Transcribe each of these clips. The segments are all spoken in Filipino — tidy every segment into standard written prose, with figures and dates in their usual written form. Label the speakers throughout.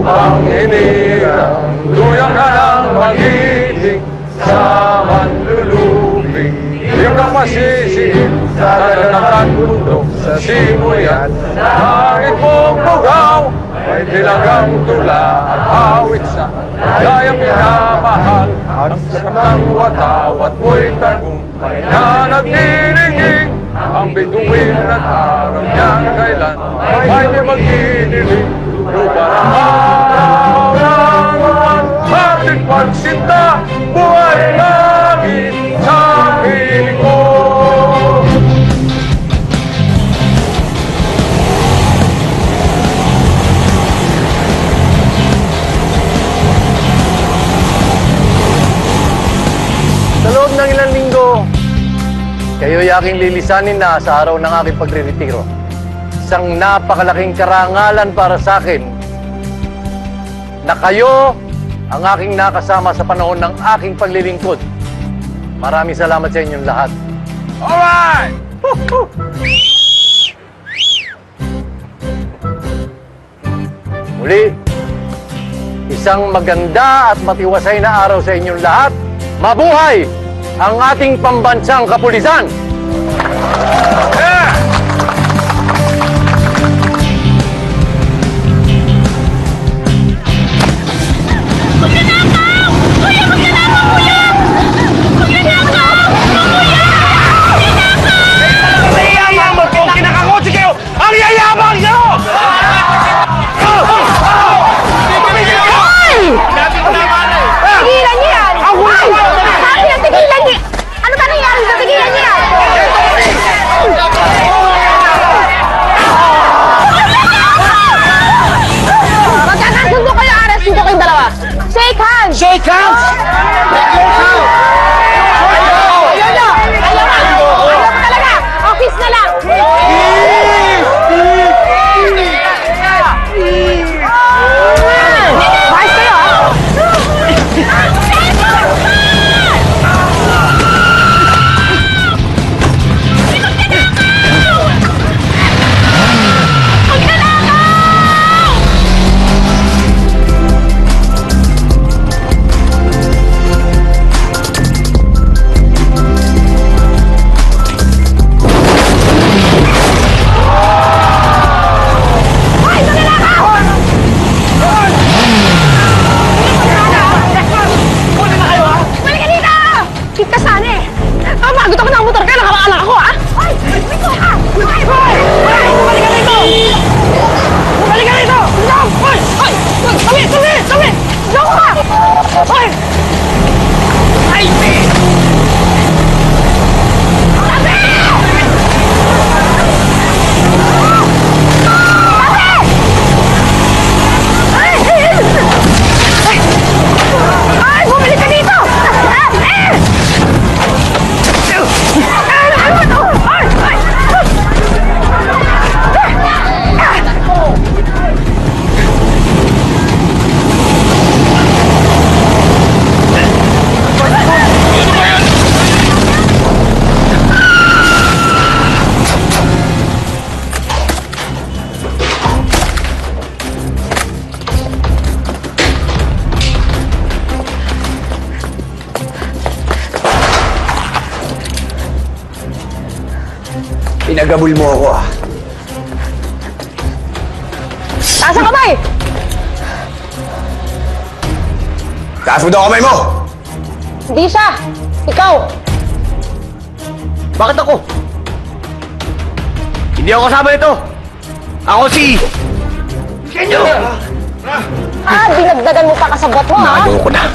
Speaker 1: ang hinirang, tuyang ka ng magiting sa manluluping. Iyong kapasisip sa dagat bundok, sa simuyan, langit mong bugaw, may dilagang tula at awit sa gayang minamahal. Ang sakang watawat mo'y tagumpay na nagniningning, ang bituin at araw niyang kailan ay di mag-iniling. Lupa ng araw ng ating pagsinta, buhay namin sa piling ko.
Speaker 2: Sa loob ng ilang linggo, kayo'y aking lilisanin na sa araw ng aking pagre-retiro. Isang napakalaking karangalan para sa akin na kayo ang aking nakasama sa panahon ng aking paglilingkod. Maraming salamat sa inyong lahat.
Speaker 1: Alright!
Speaker 2: Muli, isang maganda at matiwasay na araw sa inyong lahat. Mabuhay ang ating pambansang kapulisan!
Speaker 1: Yeah!
Speaker 3: Magnanakaw! Kuya, magnanakaw, kuya! Magnanakaw! Kuya! Magnanakaw!
Speaker 1: Mayayaman mo kung kinakakotse kayo! Ang yayabang nyo!
Speaker 3: Tigilan niyo yan! Sabi na tigilan niyo! Ano ba nangyari sa tigilan niyo yan? Magkakasundo kayo, aras dito kayong dalawa. Shake hands!
Speaker 1: Shake hands!
Speaker 3: Ayaw na! Ayaw na talaga! Office na lang! Mahal kayo, ha? Balik ka dito! Hit ka sana eh! Magot ako ng motor ka! Nakakaanak ako, ha? Ay! Dito ka! Ay! Bumalik ka dito! Bumalik ka dito! No! Ay! Ay! Tabi! Tabi! Tabi! Diyan ka! Ay! Ay! Tabi! Ay! Bumalik ka dito!
Speaker 1: Pinagabul mo ako, ah.
Speaker 3: Taas ang kamay!
Speaker 1: Taas mo daw kamay mo!
Speaker 3: Hindi siya! Ikaw!
Speaker 2: Bakit ako? Hindi ako kasama nito! Ako si... Kenyo!
Speaker 3: Dinagdagan mo pa kasabot mo, ha?
Speaker 1: Nalo ko na.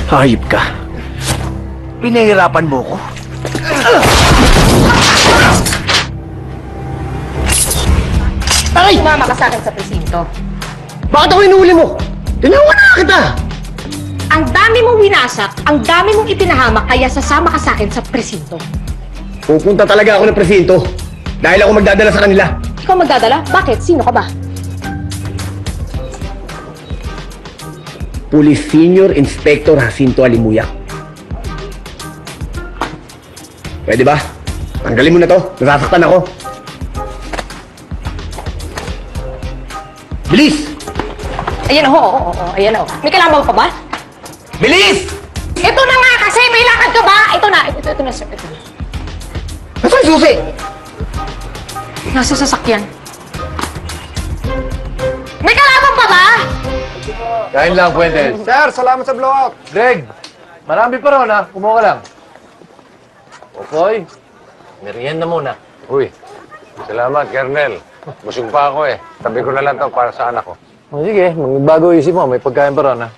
Speaker 1: Hayop ka. Pinahirapan mo ko.
Speaker 3: Sumama ka sa akin sa presinto.
Speaker 1: Bakit ako inuuli mo? Tinawag na kita!
Speaker 3: Ang dami mong winasak, ang dami mong ipinahamak, kaya sasama ka sa akin sa presinto.
Speaker 1: Pupunta talaga ako ng presinto. Dahil ako magdadala sa kanila.
Speaker 3: Ikaw magdadala? Bakit? Sino ka ba?
Speaker 1: Police Senior Inspector Jacinto Alimuyak. Pwede ba? Tanggalin mo na to. Nasasaktan ako. Bilis!
Speaker 3: Ayan oo. Ayan oo. May kalaban pa ba?
Speaker 1: Bilis!
Speaker 3: Ito na nga kasi, may lakad ka ba? Ito na, sir. Ito na.
Speaker 1: Nasaan yung susi?
Speaker 3: Nasa sasakyan. May kalaban pa ba?
Speaker 2: Kain lang, Fuentes.
Speaker 4: Sir, salamat sa blowout.
Speaker 2: Greg, marami pa ron, ha? Kumuha ka lang. Okoy, merienda muna.
Speaker 4: Uy, salamat, Kernel. Busog pa ako eh. Tabi ko na lang to para sa anak ko.
Speaker 2: O sige, magbago isip mo. May pagkain pa ron, ha?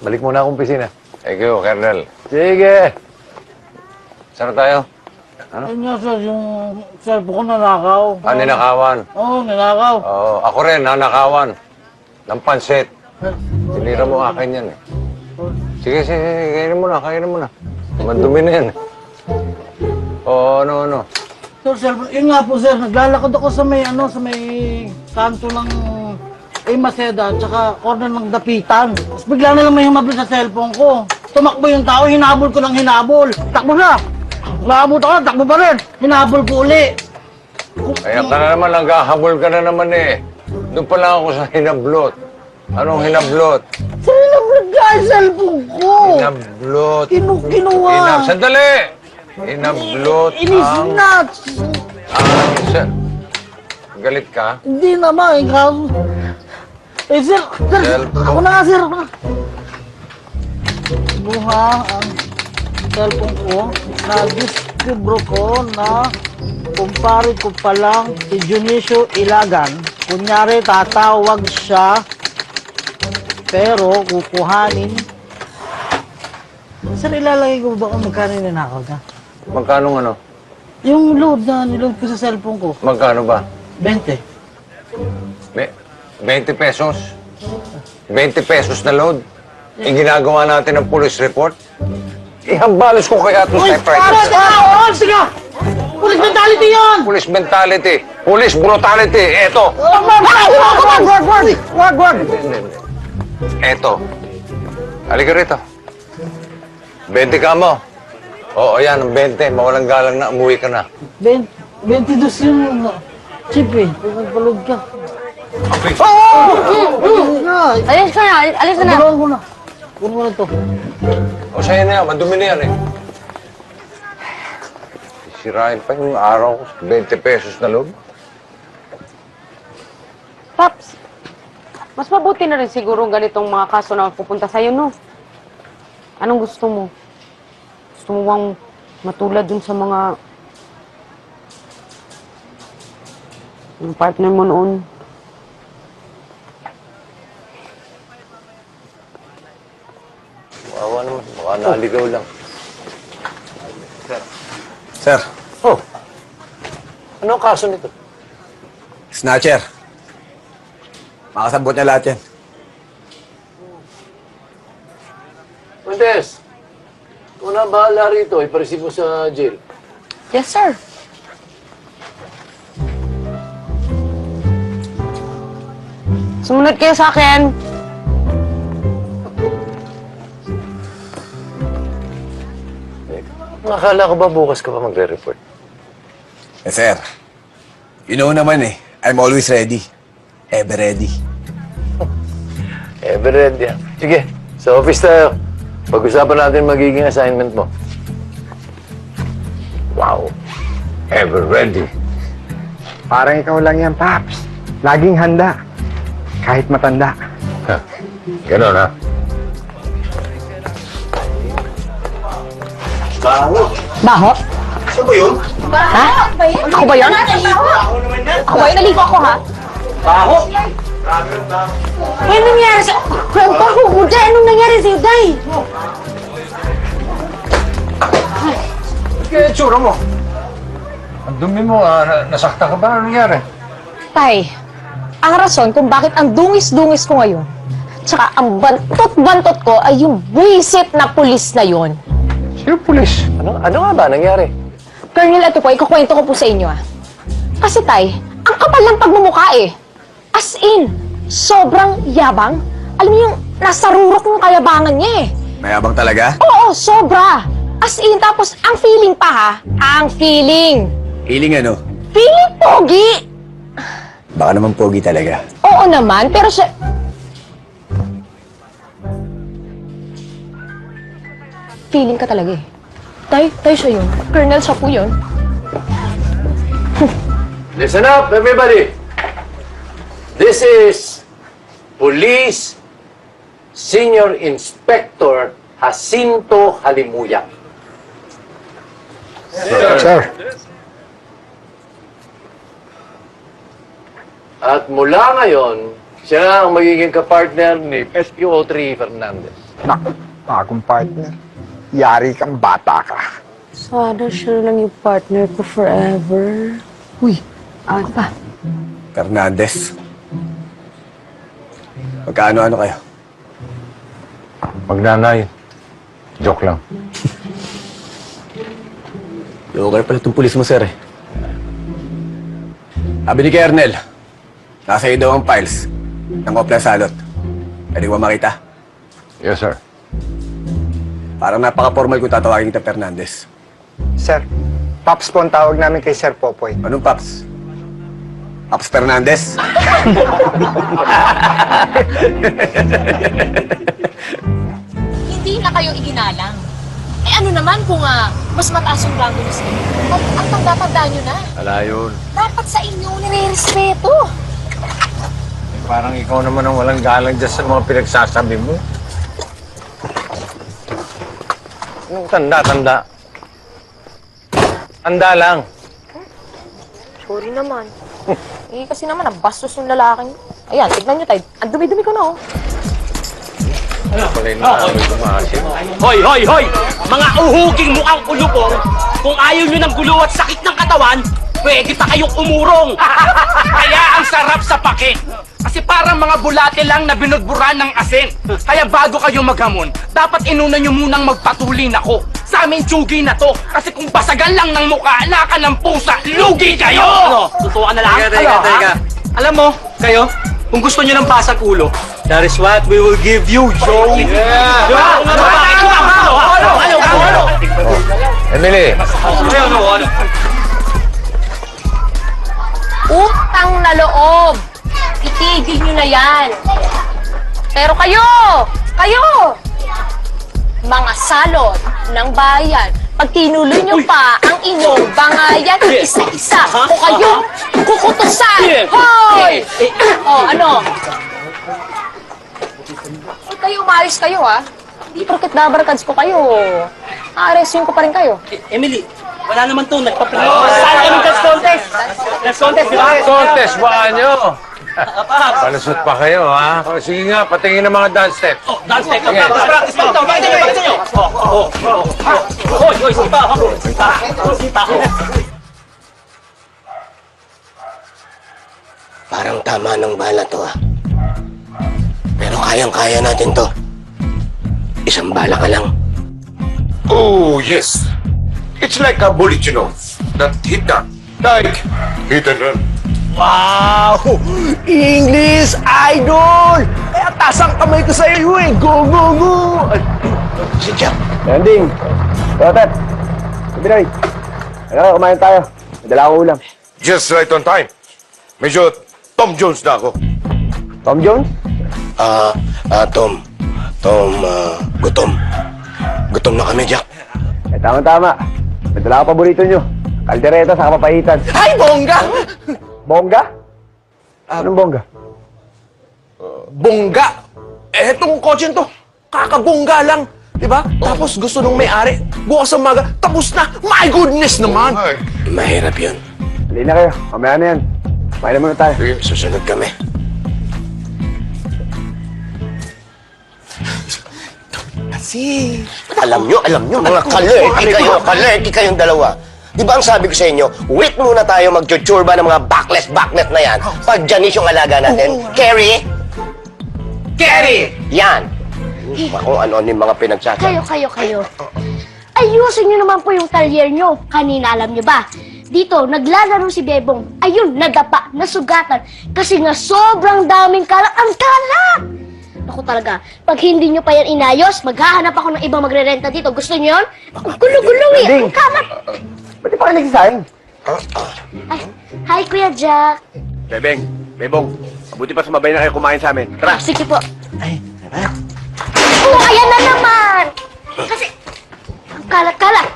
Speaker 2: Balik muna akong pisina.
Speaker 4: Thank you, Kernel.
Speaker 2: Sige.
Speaker 4: Saan na tayo?
Speaker 5: Ayun nga sir, yung cellphone ko nanakaw.
Speaker 4: Ninakawan.
Speaker 5: Oo, nanakaw.
Speaker 4: Oo, ako rin, nanakawan. Ng pansit. Tinira mo akin yan eh. Sige, kainin mo na. Mandumi na yan eh. Oo, ano.
Speaker 5: Sir, cellphone, yun nga po sir, naglalakad ako sa may, sa may kanto ng Maseda, tsaka corner ng Dapitan. Tapos bigla na lang may humabol sa cellphone ko. Tumakbo yung tao, hinabol ko ng hinabol. Takbo na! Nakabot ako, takbo pa rin. Hinabol ko uli.
Speaker 4: Kaya ka na naman, naghahabol ka na naman eh. Doon pa lang ako sa hinablot. Anong hinablot?
Speaker 5: Sir, hinablot ka ang cellphone ko.
Speaker 4: Hinablot.
Speaker 5: Kinuha.
Speaker 4: Sandali! Hinablot
Speaker 5: Inis
Speaker 4: ang...
Speaker 5: nuts.
Speaker 4: Galit ka?
Speaker 5: Hindi naman, ikaw. Eh, sir,
Speaker 4: Cellphone.
Speaker 5: ako na nga, sir. Ako na. Buha ang cellphone ko. Na-discover ko na kumpare ko palang si Junicio Ilagan. Kunyari, tatawag siya, pero kukuhanin. Sir, ilalagay ko ba kung magkano yung nanakaw na?
Speaker 4: Magkano ano?
Speaker 5: Yung load na niload ko sa cellphone ko,
Speaker 4: Magkano ba?
Speaker 5: 20.
Speaker 4: 20 pesos? 20 pesos na load? Yung ginagawa natin ng police report? Ihambalos ko kaya ito sa private.
Speaker 5: Sige! Police mentality yun!
Speaker 4: Police mentality. Police brutality. Eto.
Speaker 5: Wag!
Speaker 4: Eto. Halika rito. 20 ka mo. Oo, yan. 20. Mawalang galang na. Umuwi ka na.
Speaker 5: 22 yung chip eh. Kung nagpalog ka.
Speaker 3: Alis ka na.
Speaker 5: Tulungan ko na. Kunin mo na to.
Speaker 4: O sa'yo na yan. Madumi na yan eh. Sirain pa yung araw ko. 20 pesos na loob.
Speaker 6: Paps, mas mabuti na rin siguro ganitong mga kaso na pupunta sa'yo, no? Anong gusto mo? Gusto mo bang matulad dun sa mga... yung partner mo noon?
Speaker 2: Wawa naman. Baka naligaw lang.
Speaker 7: Sir,
Speaker 2: Oh. Ano ang kaso nito?
Speaker 7: snatcher. Makasabot niya lahat yan.
Speaker 2: Fuentes, ikaw na bahala rito. Ipareceive mo sa jail.
Speaker 6: Yes, sir. Sumunod kayo sa akin.
Speaker 2: Akala ko ba bukas ka pa magre-report?
Speaker 7: Eh, sir. You know naman eh. I'm always ready. Ever ready.
Speaker 2: Ever ready. Sige, sa office tayo. Pag-usapan natin magiging assignment mo.
Speaker 4: Wow. Ever ready.
Speaker 8: Parang ikaw lang yan, Paps.
Speaker 1: Laging handa. Kahit matanda.
Speaker 4: Ganon, ha?
Speaker 3: Baho? Saan ba yun? Ha? Ako ba yun? Ako ba yun? Naligo ako, ha? Baho? Anong nangyari sa... Ang baho mo, Day! Anong nangyari sa'yo, Day?
Speaker 4: Kaya itsura mo. Ang dumi mo, nasakta ka ba? Ano nangyari?
Speaker 3: Tay, ang rason kung bakit ang dungis-dungis ko ngayon, tsaka ang bantot-bantot ko ay yung buwisit na pulis na yon.
Speaker 4: Sino pulis?
Speaker 2: Ano nga ba nangyari?
Speaker 3: Colonel, ito po, ikukwento ko po sa inyo, Kasi, Tay, ang kapal ng pagmumukha eh. As in, sobrang yabang. Alam niyo yung nasa rurok ng kayabangan niya eh.
Speaker 7: Mayabang talaga?
Speaker 3: Oo, sobra. As in, tapos ang feeling pa ha, ang feeling.
Speaker 7: Feeling ano?
Speaker 3: Feeling pogi.
Speaker 7: Baka naman pogi talaga.
Speaker 3: Oo naman, pero siya... Feeling ka talaga eh. Tay siya yun. Colonel, siya po yun.
Speaker 2: Listen up, everybody! This is Police Senior Inspector Jacinto Halimuyak.
Speaker 4: Sir.
Speaker 2: At mula ngayon, siya ang magiging kapartner ni SPO3 Fernandez.
Speaker 1: Naku, akong partner. Yari kang bata ka.
Speaker 6: Sana siya lang yung partner ko forever.
Speaker 3: Uy, ano ba?
Speaker 7: Fernandez. Magkaano-ano kayo?
Speaker 4: Magnanay. Joke lang.
Speaker 7: Local pala itong pulis mo, sir eh. Sabi ni Kernel, nasa iyo daw ang files ng Opla Salot. Pwede ko ba makita?
Speaker 4: Yes, sir.
Speaker 7: Parang napaka-formal kung tatawagin kita Fernandez.
Speaker 1: Sir, Paps po ang tawag namin kay Sir Popoy.
Speaker 7: Anong Paps? Paps Fernandez?
Speaker 3: Hindi na kayo iginalang. Eh ano naman kung mas mataas yung rango niyo sa inyo? Ang tanda-tanda nyo na.
Speaker 4: Wala yun.
Speaker 3: Dapat sa inyo nire-respeto.
Speaker 4: Parang ikaw naman ang walang galang dyan sa mga pinagsasabi mo. Anong tanda? Tanda lang.
Speaker 3: Sorry naman. Eh, kasi naman, ang bastos yung lalaking. Ayan, tignan nyo tayo. Ang dumi-dumi ko na, oh.
Speaker 4: Ano pala yung nakakamay kumasin?
Speaker 8: Hoy, hoy, hoy! Mga uhuging mukhang kulubong, kung ayaw nyo ng gulo at sakit ng katawan, pwede pa kayong umurong. Kaya ang sarap sa pakit. Kasi parang mga bulate lang na binudburan ng asin. Kaya bago kayo maghamon, dapat inuna nyo munang magpatulin ako. Sa amin, tsugi na to. Kasi kung basagan lang ng mukha, naka ng pusa, lugi kayo! Ano? Tutuwa na lang?
Speaker 2: Teka.
Speaker 8: Alam mo, kayo, kung gusto nyo ng basag ulo, that is what we will give you, Joe! Yeah! Ano?
Speaker 4: Emily!
Speaker 3: Utang na loob. Itigil nyo na yan. Pero kayo, mga salot ng bayan, pag tinuloy nyo pa ang inyong bangayan isa-isa, o kayo kukutusan. Hoy! Oh, ano? Huwag kayo umayos kayo, ha? Hindi porket dabarkads ko kayo. Aaresin ko pa rin kayo.
Speaker 8: Emily, wala naman to, nagpaplano. Saan kami dance contest? Dance contest, di ba?
Speaker 4: Contest ba nyo? Palusot pa kayo, ha? O, sige nga, patingin ng mga dance steps.
Speaker 8: Oh, dance step. Practice pa ito. Bakit nyo? Hoy, sipa. Sipa.
Speaker 9: Parang tama ng bala to Pero kayang-kaya natin to. Isang bala ka lang.
Speaker 10: Oh, yes. It's like a bullet, you know. That hit that. Like hit and run.
Speaker 1: Wow! English Idol! Eh, atasang kamay ko sa iyo eh! Go, go, go!
Speaker 9: Si Jack.
Speaker 1: Landing! Rotet! Sabinoy! Ano, kumain tayo. Madala ko ulam.
Speaker 10: Just right on time. Medyo Tom Jones na ako.
Speaker 1: Tom Jones?
Speaker 9: Tom, gutom. Gutom na kami, Jack.
Speaker 1: Eh, tama-tama. Madala ko paborito nyo. Kaldereta sa kapapahitan.
Speaker 5: Ay, bongga!
Speaker 1: Bongga? Anong bongga? Bongga? Eh, itong kotse to, kakabongga lang. Diba? Tapos gusto nung may-ari, bukas ang maga, tapos na. My goodness naman!
Speaker 9: Mahirap yun.
Speaker 1: Hindi na kayo. Mamaya na yan. Kumain na muna tayo.
Speaker 9: Susunod kami.
Speaker 1: Kasi...
Speaker 9: Alam nyo, mga kalerti kayong dalawa. Di ba ang sabi ko sa inyo, wait muna tayo magchuchurba ng mga backless na yan. Pag Janice yung alaga natin. Carrie! Carrie! Yan! Kung ano-ano yung mga pinagsasabi.
Speaker 3: Kayo. Ayusin nyo naman po yung talyer nyo. Kanina, alam nyo ba? Dito, naglalaro si Bebong. Ayun, nadapa, nasugatan. Kasi nga sobrang daming kalat. Ang kalat! Ako talaga, pag hindi nyo pa yan inayos, maghahanap ako ng ibang magre-renta dito. Gusto nyo yun? Ang gulo-gulo eh. Ang kalat.
Speaker 1: Ba't di pa ka nagsisayang?
Speaker 3: Ay, hi, Kuya Jack.
Speaker 1: Bebong, mabuti pa sumabay na kayo kumain sa amin. Tara!
Speaker 3: Sige po. Oh, ayan na naman! Kasi, ang kalat-kalat.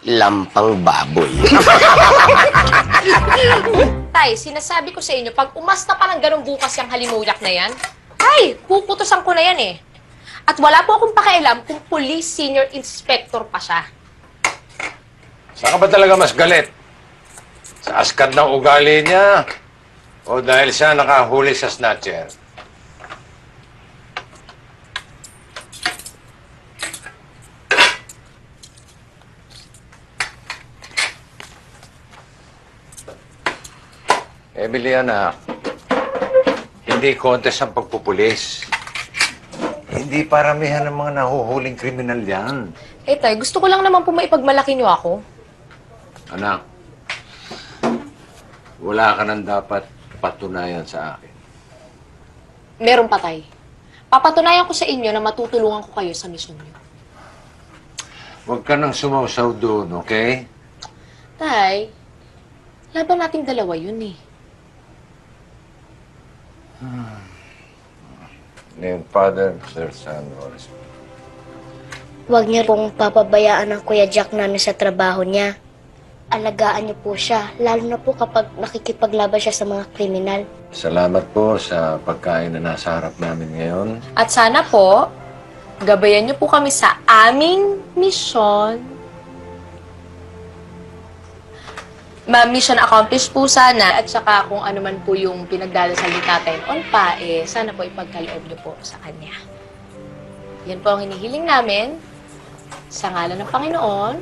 Speaker 9: Lampang baboy.
Speaker 11: Tay, sinasabi ko sa inyo, pag umasta pa ng ganun bukas yung halimuyak na yan, ay, puputusan ko na yan eh. At wala po akong pakialam kung police senior inspector pa siya.
Speaker 4: Saan ka ba talaga mas galit? Sa askat ng ugali niya? O dahil siya nakahuli sa snatcher? Emily, anak, hindi contest ang pagpupulis. Hindi paramihan ng mga nahuhuling kriminal yan.
Speaker 11: Eh tay, gusto ko lang naman po maipagmalaki niyo ako.
Speaker 4: Anak, wala ka nang dapat patunayan sa akin.
Speaker 11: Meron pa tay. Papatunayan ko sa inyo na matutulungan ko kayo sa misyon niyo.
Speaker 4: Huwag ka nang sumausaw doon, okay?
Speaker 11: Tay, laban nating dalawa yun eh.
Speaker 4: Name Father, Sir, Son, Holy Spirit.
Speaker 3: Huwag niyo pong papabayaan ng Kuya Jack namin sa trabaho niya. Alagaan niyo po siya, lalo na po kapag nakikipaglaban siya sa mga kriminal.
Speaker 4: Salamat po sa pagkain na nasa harap namin ngayon.
Speaker 11: At sana po, gabayan niyo po kami sa aming misyon. Mission accomplished po sana at saka kung ano man po yung pinagdadasal ni Tatay on pa, sana po ipagkaloob niyo po sa kanya. Yan po ang hinihiling namin sa ngalan ng Panginoon.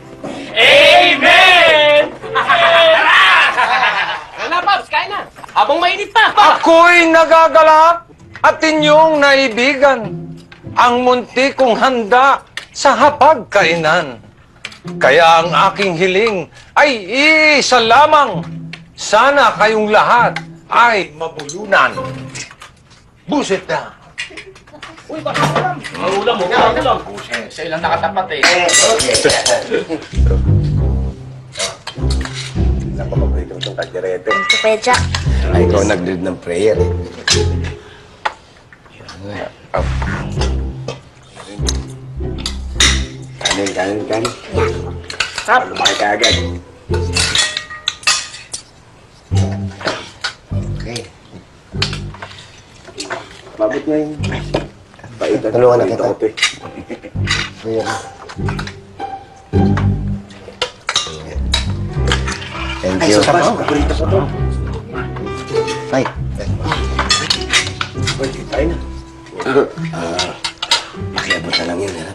Speaker 8: Amen! Wala, Pops, kain na. Habang mainit pa.
Speaker 4: Ako'y nagagalak at inyong naibigan ang munti kong handa sa hapagkainan. Kaya ang aking hiling ay isa lamang. Sana kayong lahat ay mabulunan. Buset na.
Speaker 8: Uy, baka ulam. Ulam mo, ulam. Siya ilang nakatapat eh.
Speaker 9: Napapaborito itong kalderete.
Speaker 3: Kuya Jack.
Speaker 9: Ay, ikaw nag-lead ng prayer eh. Kanin. Lumaki ka agad. Okay. Babot nga yun. Tulungan na kita. Ayan. Thank you. Ay, paborito ko to. Ay. Ay na. Pakiabot na lang yun, ha?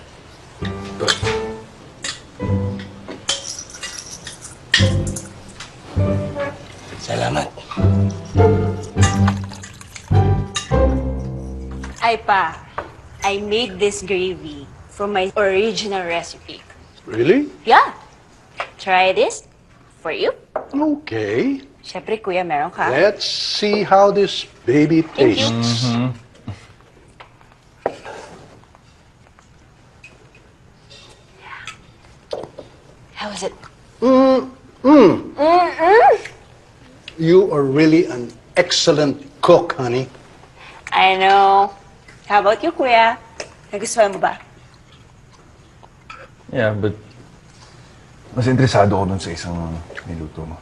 Speaker 9: Salamat.
Speaker 12: Ay pa, I made this gravy from my original recipe.
Speaker 10: Really?
Speaker 12: Yeah. Try this for you.
Speaker 10: Okay.
Speaker 12: Siyempre, kuya, meron ka.
Speaker 10: Let's see how this baby
Speaker 12: Thank you.
Speaker 10: tastes.
Speaker 12: How is it?
Speaker 10: You are really an excellent cook, honey.
Speaker 12: I know. How about you, kuya? Nagustuhan mo ba?
Speaker 13: Yeah, but mas interesado ako dun sa isang niluto mo.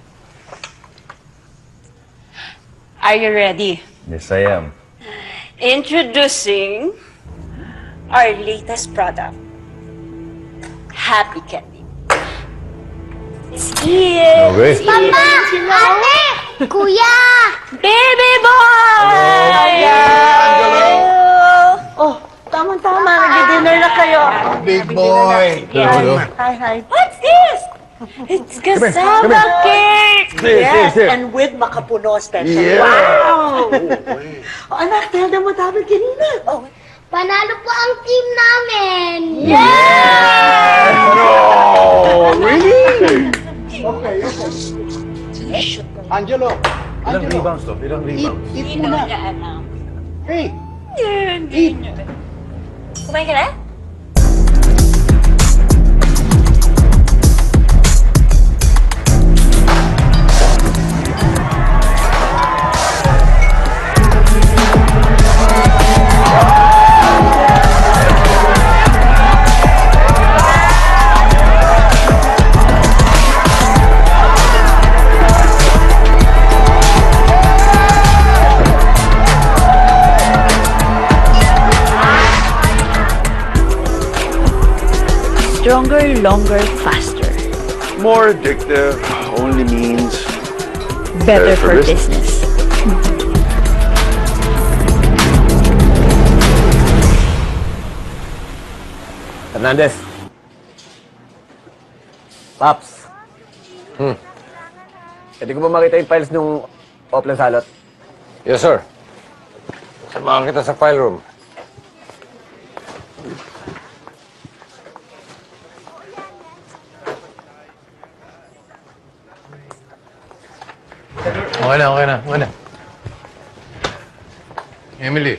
Speaker 12: Are you ready?
Speaker 2: Yes, I am.
Speaker 12: Introducing our latest product, Happy Candy. It's here.
Speaker 2: Okay.
Speaker 12: It's here. You know?
Speaker 3: Ate! Kuya!
Speaker 12: Baby boy!
Speaker 3: Oh, tama-tama. Nag-dinner na kayo.
Speaker 7: Big boy!
Speaker 12: Yes.
Speaker 3: Hi.
Speaker 12: What's this? It's cassava cake!
Speaker 5: Yes, and with makapuno special.
Speaker 7: Yeah.
Speaker 5: Wow! Oh, anak, tell them what happened kanina. Oh,
Speaker 3: Panalo po ang team namin!
Speaker 5: Angelo.
Speaker 2: Ilang rebounds to? Ilang rebounds?
Speaker 5: Eat muna. Hey,
Speaker 12: Kumain ka na? Stronger, longer, faster.
Speaker 10: More addictive only means
Speaker 12: Better for business.
Speaker 7: Hernandez. Paps. Pwede ko ba makita yung files nung Oplan Salot?
Speaker 4: Yes, sir. Samahan kita sa file room.
Speaker 2: Okay na. Emily,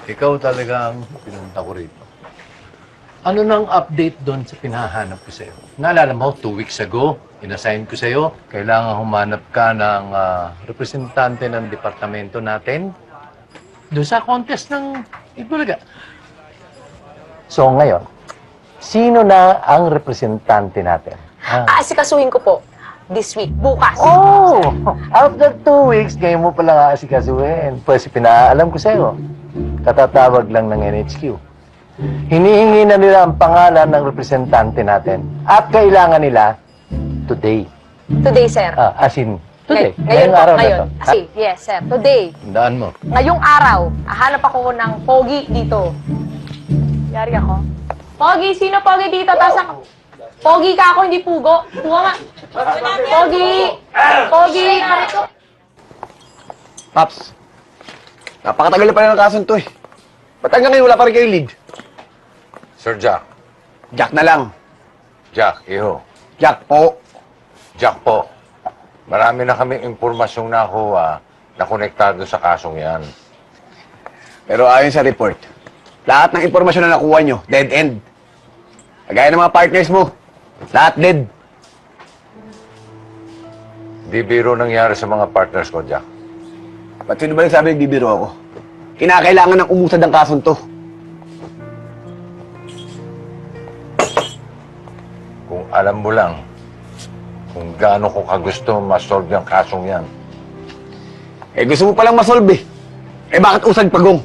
Speaker 2: ikaw talaga ang pinunta ko rito. Ano nang update doon sa pinahanap ko sa'yo? Naalala mo, 2 weeks ago, inassign ko sa'yo, kailangan humanap ka ng representante ng departamento natin doon sa contest ng Itbulaga. So ngayon, sino na ang representante natin?
Speaker 6: Aasikasuhin ko po. This week. Bukas.
Speaker 2: Oh! After 2 weeks, ngayon mo pala aasikasuhin. Pues pinaalam ko sa'yo. Katatawag lang ng NHQ. Hinihingi na nila ang pangalan ng representante natin. At kailangan nila today.
Speaker 6: Today, sir.
Speaker 2: As in, today.
Speaker 6: Ngayon po,
Speaker 2: araw
Speaker 6: ngayon.
Speaker 2: na to.
Speaker 6: Kasi, yes, sir. Today.
Speaker 2: Tandaan mo.
Speaker 6: Ngayong araw, hahanap ako ng pogi dito. Yari ako. Pogi, sino pogi dito? Pogi ka ako, hindi pugo. Pugo nga. Pogi! Pogi!
Speaker 7: Paps. Napakatagal na pala ng kaso to eh. Ba't hanggang ngayon wala pa rin kayo lead?
Speaker 4: Sir Jack.
Speaker 7: Jack na lang.
Speaker 4: Jack, iho.
Speaker 7: Jack po.
Speaker 4: Jack po. Marami na kaming impormasyong nakuha na konektado sa kasong yan.
Speaker 7: Pero ayon sa report, lahat ng impormasyon na nakuha nyo, dead end. Kagaya ng mga partners mo, lahat dead.
Speaker 4: Di biro nangyari sa mga partners ko, Jack.
Speaker 7: Ba't sino ba nagsabi nagbibiro ako? Kinakailangan ng umusad ang kasong to.
Speaker 4: Kung alam mo lang kung gaano ko kagusto ma-solve yung kasong yan.
Speaker 7: Eh gusto mo palang masolve eh. Eh bakit usad pagong?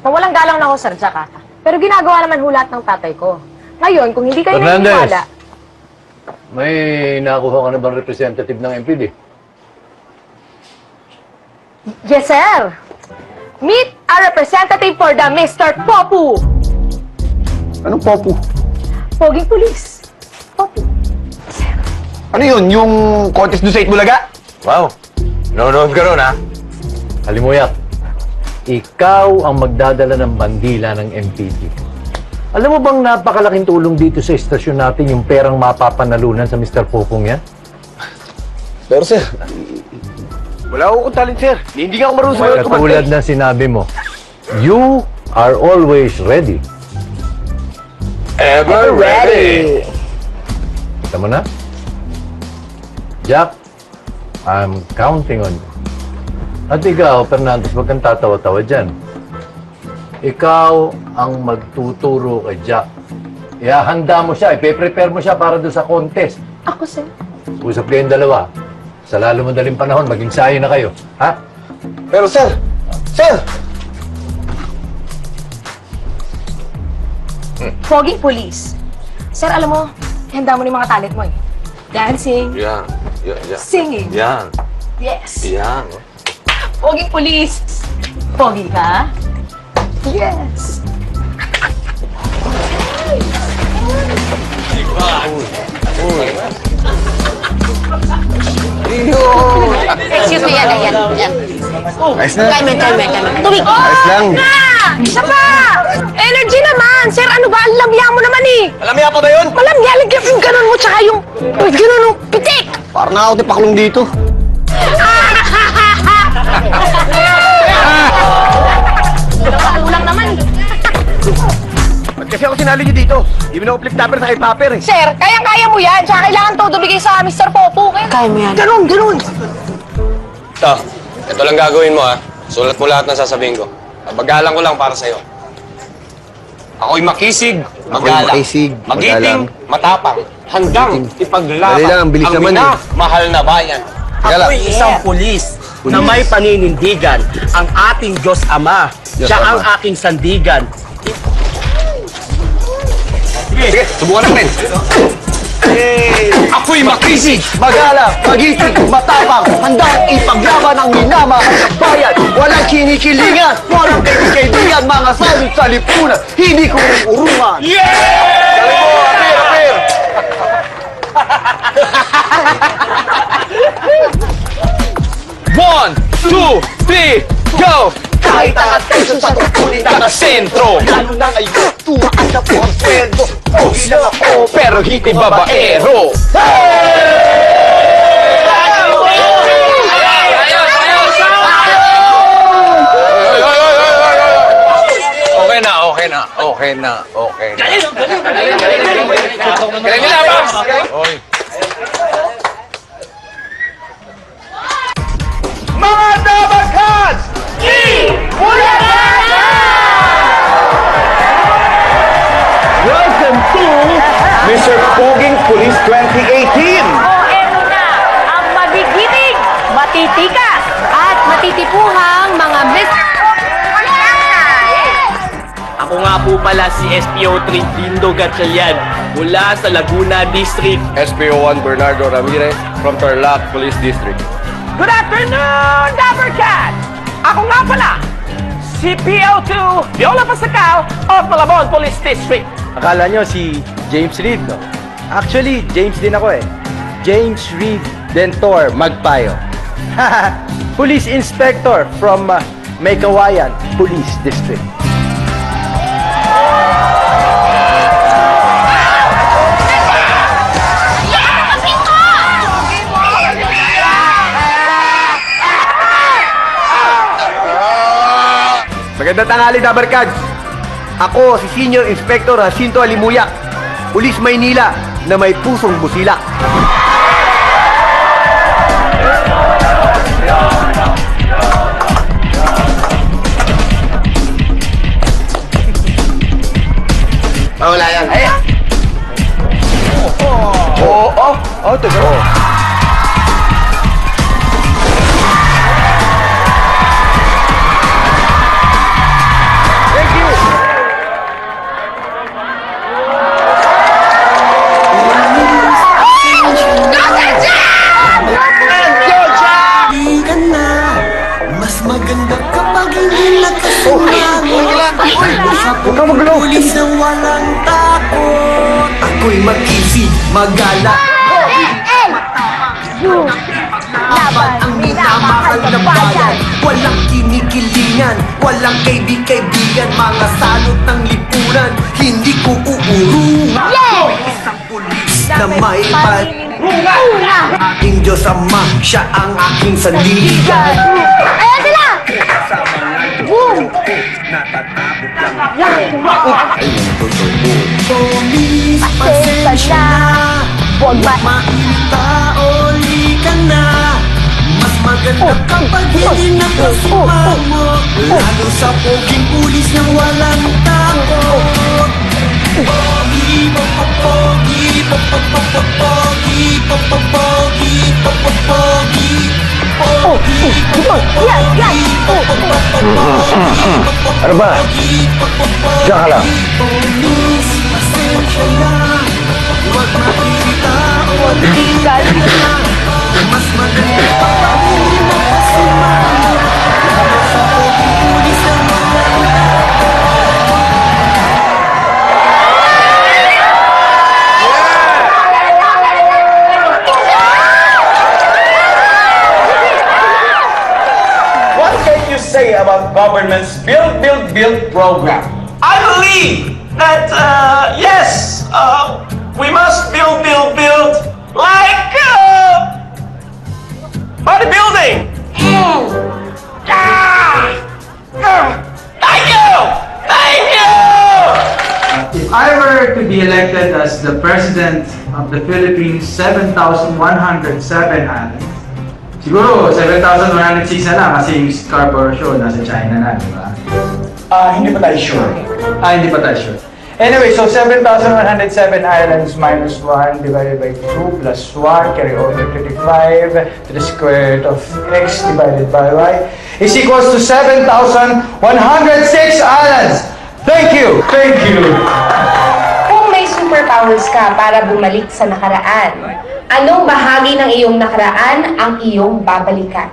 Speaker 6: Mawalang galang na ako, Sir Jack, ha? Pero ginagawa naman hulat ng tatay ko. Ngayon, kung hindi kayo
Speaker 2: Fernandez!
Speaker 6: naniniwala...
Speaker 2: May nakuha ka na bang representative ng MPD?
Speaker 6: Yes, sir! Meet a representative for the Mr. Popu!
Speaker 7: Anong popo?
Speaker 6: Poging pulis. Popu.
Speaker 7: Ano yun? Yung contest doon sa Itbulaga?
Speaker 4: Wow! Nonood ka ron, ha?
Speaker 2: Halimuyak, ikaw ang magdadala ng bandila ng MPD. Alam mo bang napakalaking tulong dito sa istasyon natin yung perang mapapanalunan sa Mr. Popong yan?
Speaker 7: Pero sir, wala akong talent sir. Hindi nga ako marunong sumayon
Speaker 2: Katulad na sinabi mo, you are always ready.
Speaker 4: Ever ready!
Speaker 2: Kita mo na? Jack, I'm counting on you. At ikaw, Fernandez, wag kang tatawa-tawa dyan. Ikaw ang magtuturo kay Jack. Ihahanda mo siya, ipe-prepare mo siya para doon sa contest.
Speaker 6: Ako, sir.
Speaker 2: Usap kayong dalawa. Sa lalo madaling panahon, maging sayo na kayo. Ha?
Speaker 7: Pero sir! Sir!
Speaker 6: Pogi police. Sir, alam mo, handa mo na yung mga talent mo eh. Dancing,
Speaker 4: Yan. Yan.
Speaker 6: singing.
Speaker 4: Yan.
Speaker 6: Yes.
Speaker 4: Yan.
Speaker 6: Pogi police. Pogi ka? Yes.
Speaker 3: Excuse me, yan.
Speaker 7: Ayos na.
Speaker 3: Time. Tubig!
Speaker 7: Ayos lang.
Speaker 6: Isa pa! Energy naman! Sir, ano ba? Ang lamya mo naman eh!
Speaker 7: Alamya pa ba yun?
Speaker 6: Malamya, lagyan yung ganun mo tsaka yung ganun yung pitik!
Speaker 7: Parang nakakatipaklong dito.
Speaker 6: Ulang naman.
Speaker 7: Ba't kasi ako sinali niyo dito? Hindi mo na ako flip topper sa hip-hopper eh.
Speaker 6: Sir, kayang-kaya mo yan. Tsaka kailangan todo bigay sa Mr. Popo. Kaya mo yan. Ganun.
Speaker 13: Ito, ito lang gagawin mo ha. Sulat mo lahat ng sasabihin ko. Pagalang ko lang para sa'yo. Ako'y makisig, magalang.
Speaker 7: makisig,
Speaker 13: Magiting,
Speaker 7: magalang.
Speaker 13: matapang. Hanggang ipaglaban
Speaker 7: Dali lang, ang bilis naman eh.
Speaker 13: mahal na bayan.
Speaker 8: Ako'y isang pulis na may paninindigan. Ang ating Diyos Ama. Siya ang aking sandigan.
Speaker 7: Sige, subukan natin.
Speaker 13: Ako'y makisig!
Speaker 7: Magalang, magiting, matapang, handang ipaglaban ang minamahal sa bayan. Walang kinikilingan, walang kaibigan, mga salit sa lipunan, hindi ko urungan. Galing mo, apir!
Speaker 13: One, two, three, go!
Speaker 7: Kahit angat kayo sa tungkulin na sentro, lalo na ngayon, tumaan na po ang sweldo. Pogi lang ako, pero hindi babaero.
Speaker 4: Okay na.
Speaker 13: Galing nila, Babs!
Speaker 4: Oy.
Speaker 1: Mga Dabaghads! Welcome to Mr. Poging Police 2018!
Speaker 6: Eto na, ang magigiting, matitikas, at matitipuhang mga Mr.
Speaker 8: Ako nga po pala si SPO3 Dindo Gatchalian mula sa Laguna District.
Speaker 10: SPO1 Bernardo Ramirez from Tarlac Police District.
Speaker 8: Good afternoon, Dapper Cat! Ako nga pala, si PO2 Viola Pascal of Malabon Police District.
Speaker 14: Akala nyo si James Reed, no? Actually, James din ako eh. James Reed Dentor Magpayo. Police Inspector from Maykawayan Police District.
Speaker 7: Magandang tanghali, Dabarkads! Ako si Senior Inspector Jacinto Alimuyak, Pulis Maynila na may pusong busilak.
Speaker 9: Wala yan.
Speaker 7: Teka.
Speaker 15: Mas maganda kapag hindi nakasumamo.
Speaker 7: Huwag kang magulo!
Speaker 15: Pulis na walang takot. Ako'y mag-isip, magala. Laban ang minamahal na bayan. Walang kinikilingan, walang kaibig-kaibigan. Mga salot ng lipunan, hindi ko uurungan. Ako'y isang pulis na may aking Diyos Ama, siya ang aking sandigan.
Speaker 3: Ayan sila!
Speaker 15: Polis, pasensya na.
Speaker 3: Huwag ba?
Speaker 15: Maitaoli ka na. Mas maganda kapag hindi nakasumamo. Lalo sa poging pulis na walang takot. Pogi, pogi, pogi, pogi, pogi, pogi, pogi, pogi, pogi.
Speaker 3: Yan, yan!
Speaker 4: Ano ba? Diyan ka lang.
Speaker 14: What can you say about government's build program?
Speaker 8: I believe that, yes, we must build, like, bodybuilding. Thank you! Thank you!
Speaker 14: If I were to be elected as the President of the Philippines 7,107 islands, siguro 7,106 na lang kasi yung Scarborough Show nasa China na, di ba? Hindi pa tayo sure. Hindi pa tayo sure. Anyway, so 7,107 islands minus 1 divided by 2 plus 1 carry over 35 to the square root of x divided by y is equals to 7,106 islands. Thank you! Thank you!
Speaker 6: Kung may superpowers ka para bumalik sa nakaraan, anong bahagi ng iyong nakaraan ang iyong babalikan?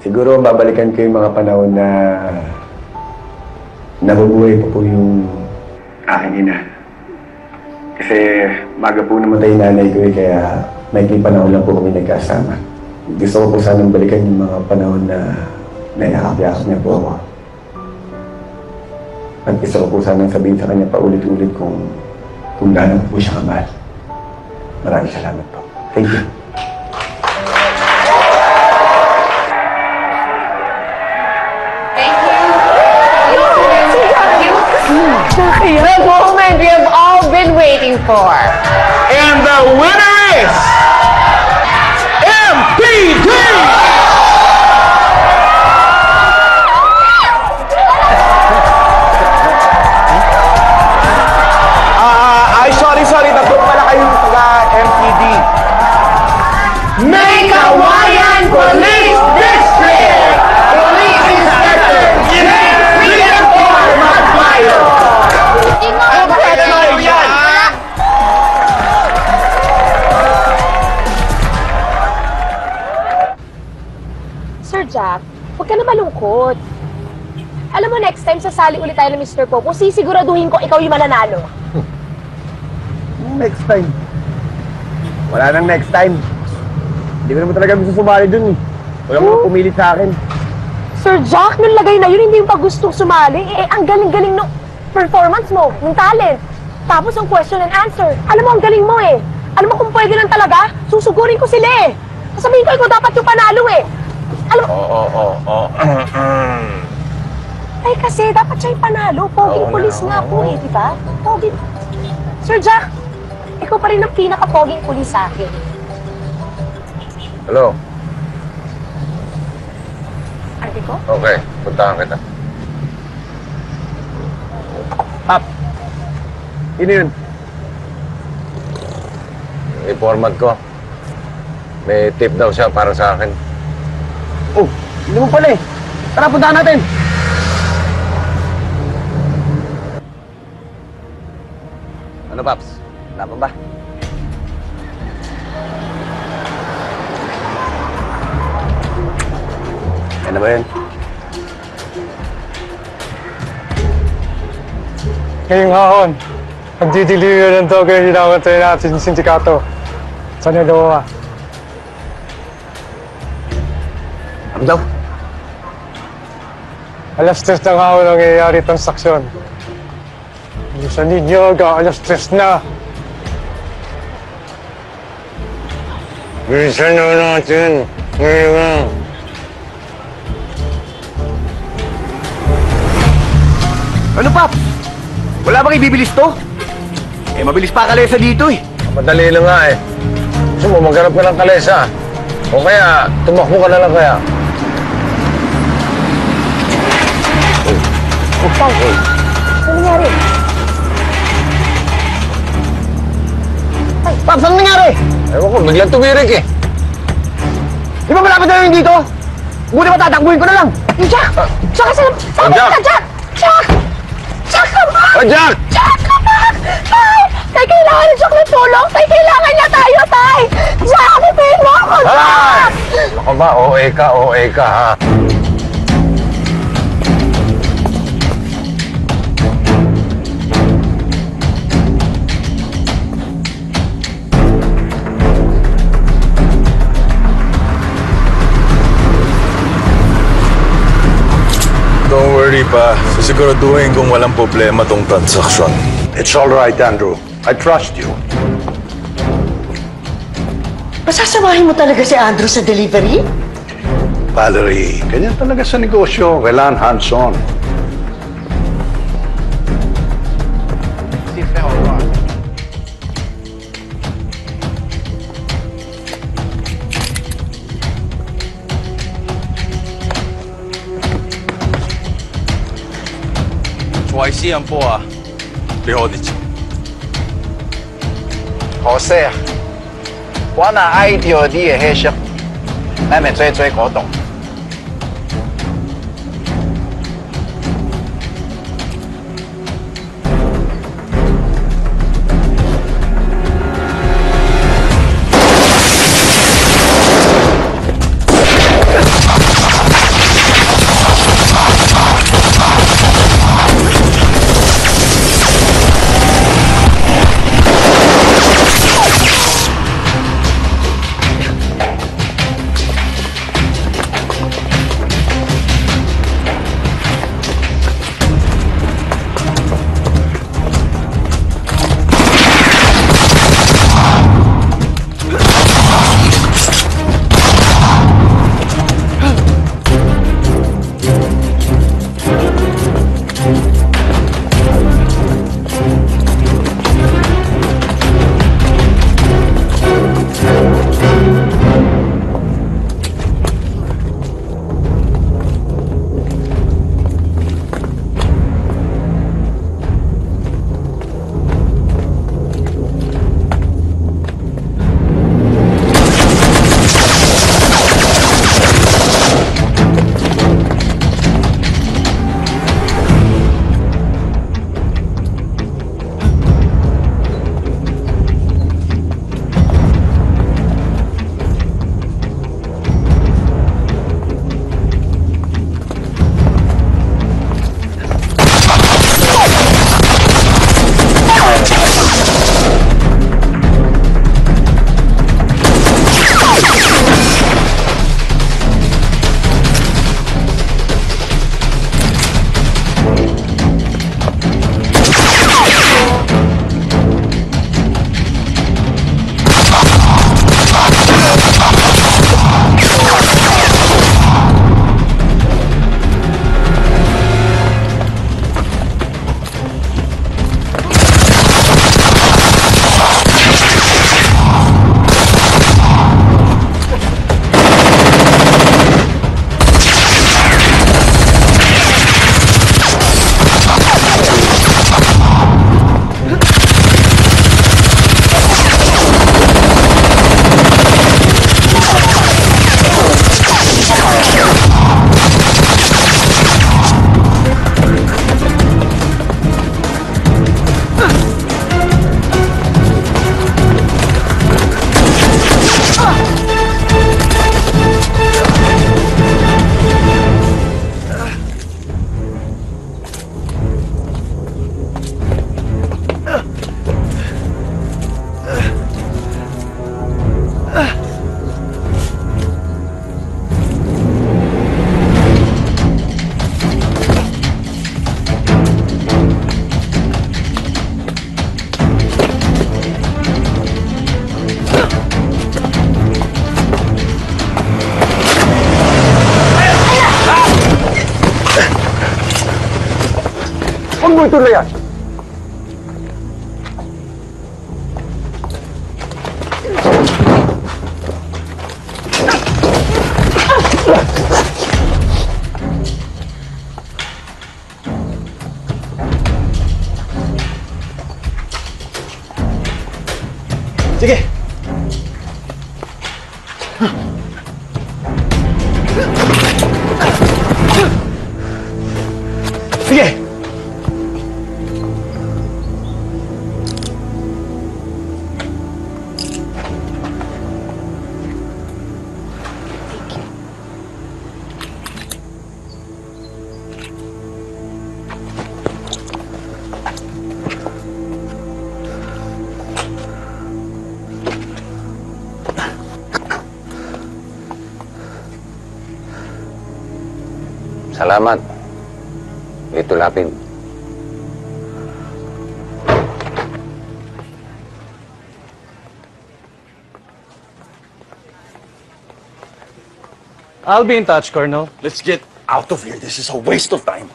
Speaker 16: Siguro babalikan ko yung mga panahon na nabubuhay pa po yung aking ina. Kasi maga po namatay yung nanay ko kaya may panahon lang po kami nagkasama. Gusto ko po sanang balikan yung mga panahon na naiakap-yakap niya po ako. At gusto ko po sanang sabihin sa kanya paulit-ulit kung gaano po siya kamahal. Maraming salamat po. Thank you.
Speaker 3: The moment we have all been waiting for.
Speaker 8: And the winner is MPD!
Speaker 1: Sorry, tatlo pala kayo taga-MPD.
Speaker 3: Mekawayan Police District! Police Inspector James Redentor Magpayo!
Speaker 6: Sir Jack, huwag ka na malungkot. Alam mo, next time sasali ulit tayo ng Mr. Popo, sisiguraduhin ko ikaw yung mananalo.
Speaker 16: Next time. Wala nang next time. Hindi ko naman talaga gusto sumali dun eh. Wala mo pumilit sa akin.
Speaker 6: Sir Jack, nung lagay na yun, hindi yung pag gustong sumali. Ang galing-galing ng performance mo, ng talent. Tapos ang question and answer. Alam mo, ang galing mo eh. Alam mo kung pwede lang talaga, susugurin ko sila eh. Sasabihin ko, ikaw dapat yung panalo eh. Alam mo... Ay kasi, dapat siya yung panalo. Poging pulis nga po eh, di ba? Poging... Sir Jack, ikaw pa rin ang pinaka-poging pulis sa akin.
Speaker 4: Hello?
Speaker 6: Arte ko?
Speaker 4: Okay, puntahan kita.
Speaker 16: Pap! Sino yun?
Speaker 4: I-format ko. May tip daw siya para sa akin.
Speaker 16: Oh, hindi mo pala eh. Tara, puntahan natin! Ano, Paps? Wala pa ba? Ano ba yun?
Speaker 17: Ngayong hahon, nagdidiliver ng token yung hinawantay natin yung sindikato. Saan yung gawa?
Speaker 16: Ano daw?
Speaker 17: Alas 3 ng hahon ang nangyayari transaksyon. Yung sa ninyo, alas 3 na.
Speaker 4: Bilisan na natin. Ngayon.
Speaker 16: Ano, Pap? Wala bang ibibilis to? Eh, mabilis pa kalesa dito eh.
Speaker 4: Madali lang nga eh. Gusto mo, maghanap ka ng kalesa. O kaya, tumakbo ka na lang kaya.
Speaker 6: Ano nangyari?
Speaker 16: Paps, ano
Speaker 4: Ewan ko, biglang tumirik eh.
Speaker 7: Di ba malapit na yung dito? Buti pa tatakbuhin ko na lang.
Speaker 3: Jack! Jack, saan
Speaker 4: Jack!
Speaker 3: ka, Jack? Jack! Jack, come back!
Speaker 4: Oh, Jack!
Speaker 3: Jack, come back! Tay! Tay, kailangan ni Jack ng tulong! Tay, kailangan niya tayo, Tay! Jack, ipayin mo ako, Jack!
Speaker 4: Ako ba, OA ka ha?
Speaker 10: Don't worry pa. Sisiguraduhin kung walang problema tong transaksyon.
Speaker 18: It's all right, Andrew. I trust you.
Speaker 19: Masasamahin mo talaga si Andrew sa delivery?
Speaker 18: Valerie, ganyan talaga sa negosyo. Kailangan hands-on.
Speaker 10: YC po啊，你好，你。
Speaker 2: 可惜啊，我那 idea 啲嘅黑色，你咪追嗰度。
Speaker 7: Huwag mo ituloy yan. Sige.
Speaker 4: Salamat. Ito lapid.
Speaker 14: I'll be in touch, Colonel.
Speaker 1: Let's get out of here. This is a waste of time.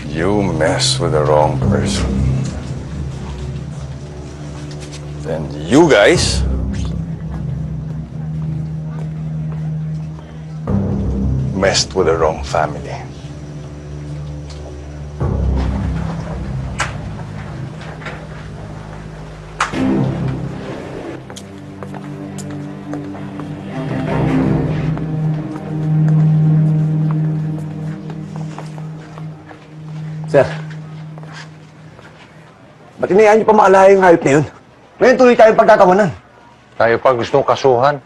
Speaker 18: You mess with the wrong person. Then you guys messed with the wrong family.
Speaker 1: Sir, ba't inayaan niyo pa maalala yung hayop na yun? Ngayon tuloy tayong pagkakawanan.
Speaker 4: Tayo pa gustong kasuhan.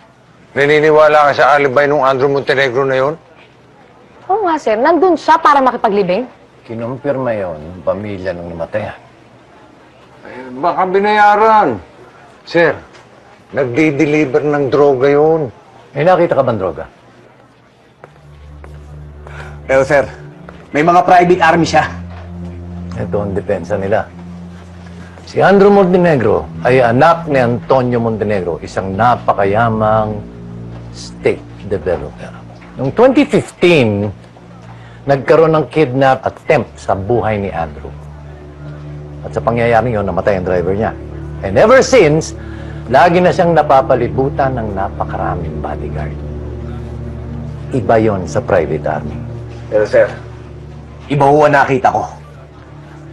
Speaker 4: Naniniwala ka sa alibay nung Andrew Montenegro na yun?
Speaker 6: Oo nga, sir. Nandun siya para makipaglibing.
Speaker 2: Kinumpirma yon ng pamilya ng namatayan.
Speaker 4: Baka binayaran. Sir, nagdi-deliver ng droga yun.
Speaker 2: May nakita ka bang droga?
Speaker 1: Pero sir, may mga private army siya.
Speaker 2: Ito ang depensa nila. Si Andrew Montenegro ay anak ni Antonio Montenegro, isang napakayamang state developer. Noong 2015, nagkaroon ng kidnap attempt sa buhay ni Andrew. At sa pangyayaring yun, namatay ang driver niya. And ever since, lagi na siyang napapalibutan ng napakaraming bodyguard. Iba yon sa private army.
Speaker 1: Pero sir, iba ho ang nakita ko.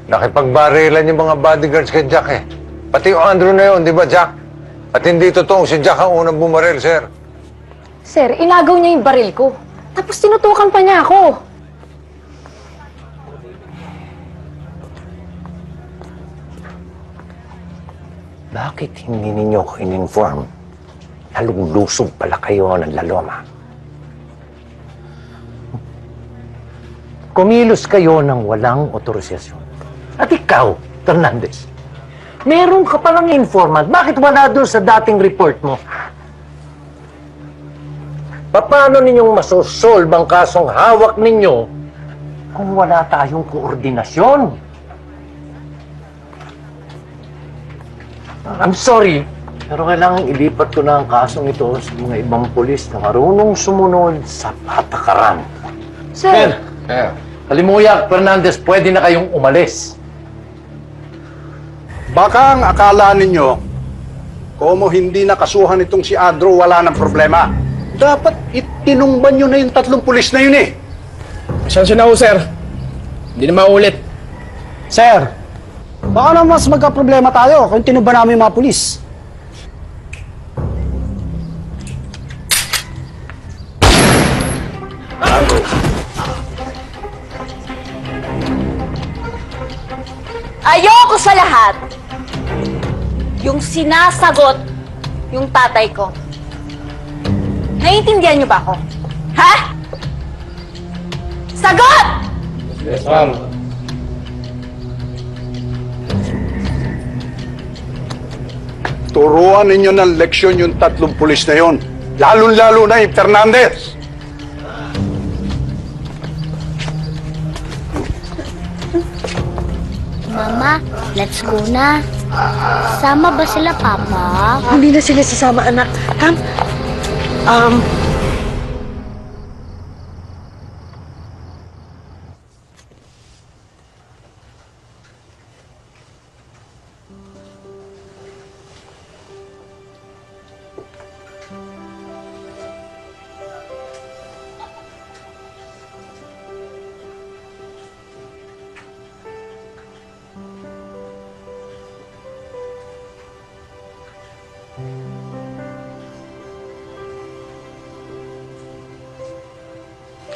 Speaker 4: Nakipagbarilan yung mga bodyguards kay Jack eh. Pati yung Andrew na yun, di ba Jack? At hindi totoong si Jack ang unang bumaril, sir.
Speaker 6: Sir, inagaw niya yung baril ko. Tapos tinutukan pa niya ako.
Speaker 2: Bakit hindi ninyo ko in-inform? Lalong-lusog pala kayo ng laloma. Kumilos kayo ng walang otorisasyon. At ikaw, Fernandez, meron ka palang informant. Bakit wala doon sa dating report mo? Paano ninyong masosolve ang kasong hawak ninyo kung wala tayong koordinasyon? I'm sorry, pero kailangan ilipat ko na ang kasong ito sa mga ibang pulis na marunong sumunod sa patakaran.
Speaker 6: Sir!
Speaker 2: Kalimuyak, Fernandez, pwede na kayong umalis.
Speaker 18: Baka ang akala ninyo, como hindi nakasuhan itong si Andrew, wala ng problema. Dapat itinumban nyo na yung 3 pulis na yun eh.
Speaker 8: Pasensya na ho, sir. Hindi na maulit.
Speaker 5: Sir, baka na mas magka-problema tayo kung tinumba namin yung mga pulis.
Speaker 12: Ayoko sa lahat yung sinasagot yung tatay ko. Naiintindihan niyo ba ako? Ha? Sagot!
Speaker 13: Yes, ma'am.
Speaker 18: Turuan ninyo ng leksyon yung 3 pulis na yun. Lalo-lalo na yung Fernandez.
Speaker 20: Mama, let's go na. Sama ba sila, Papa?
Speaker 19: Hindi na sila sasama, anak.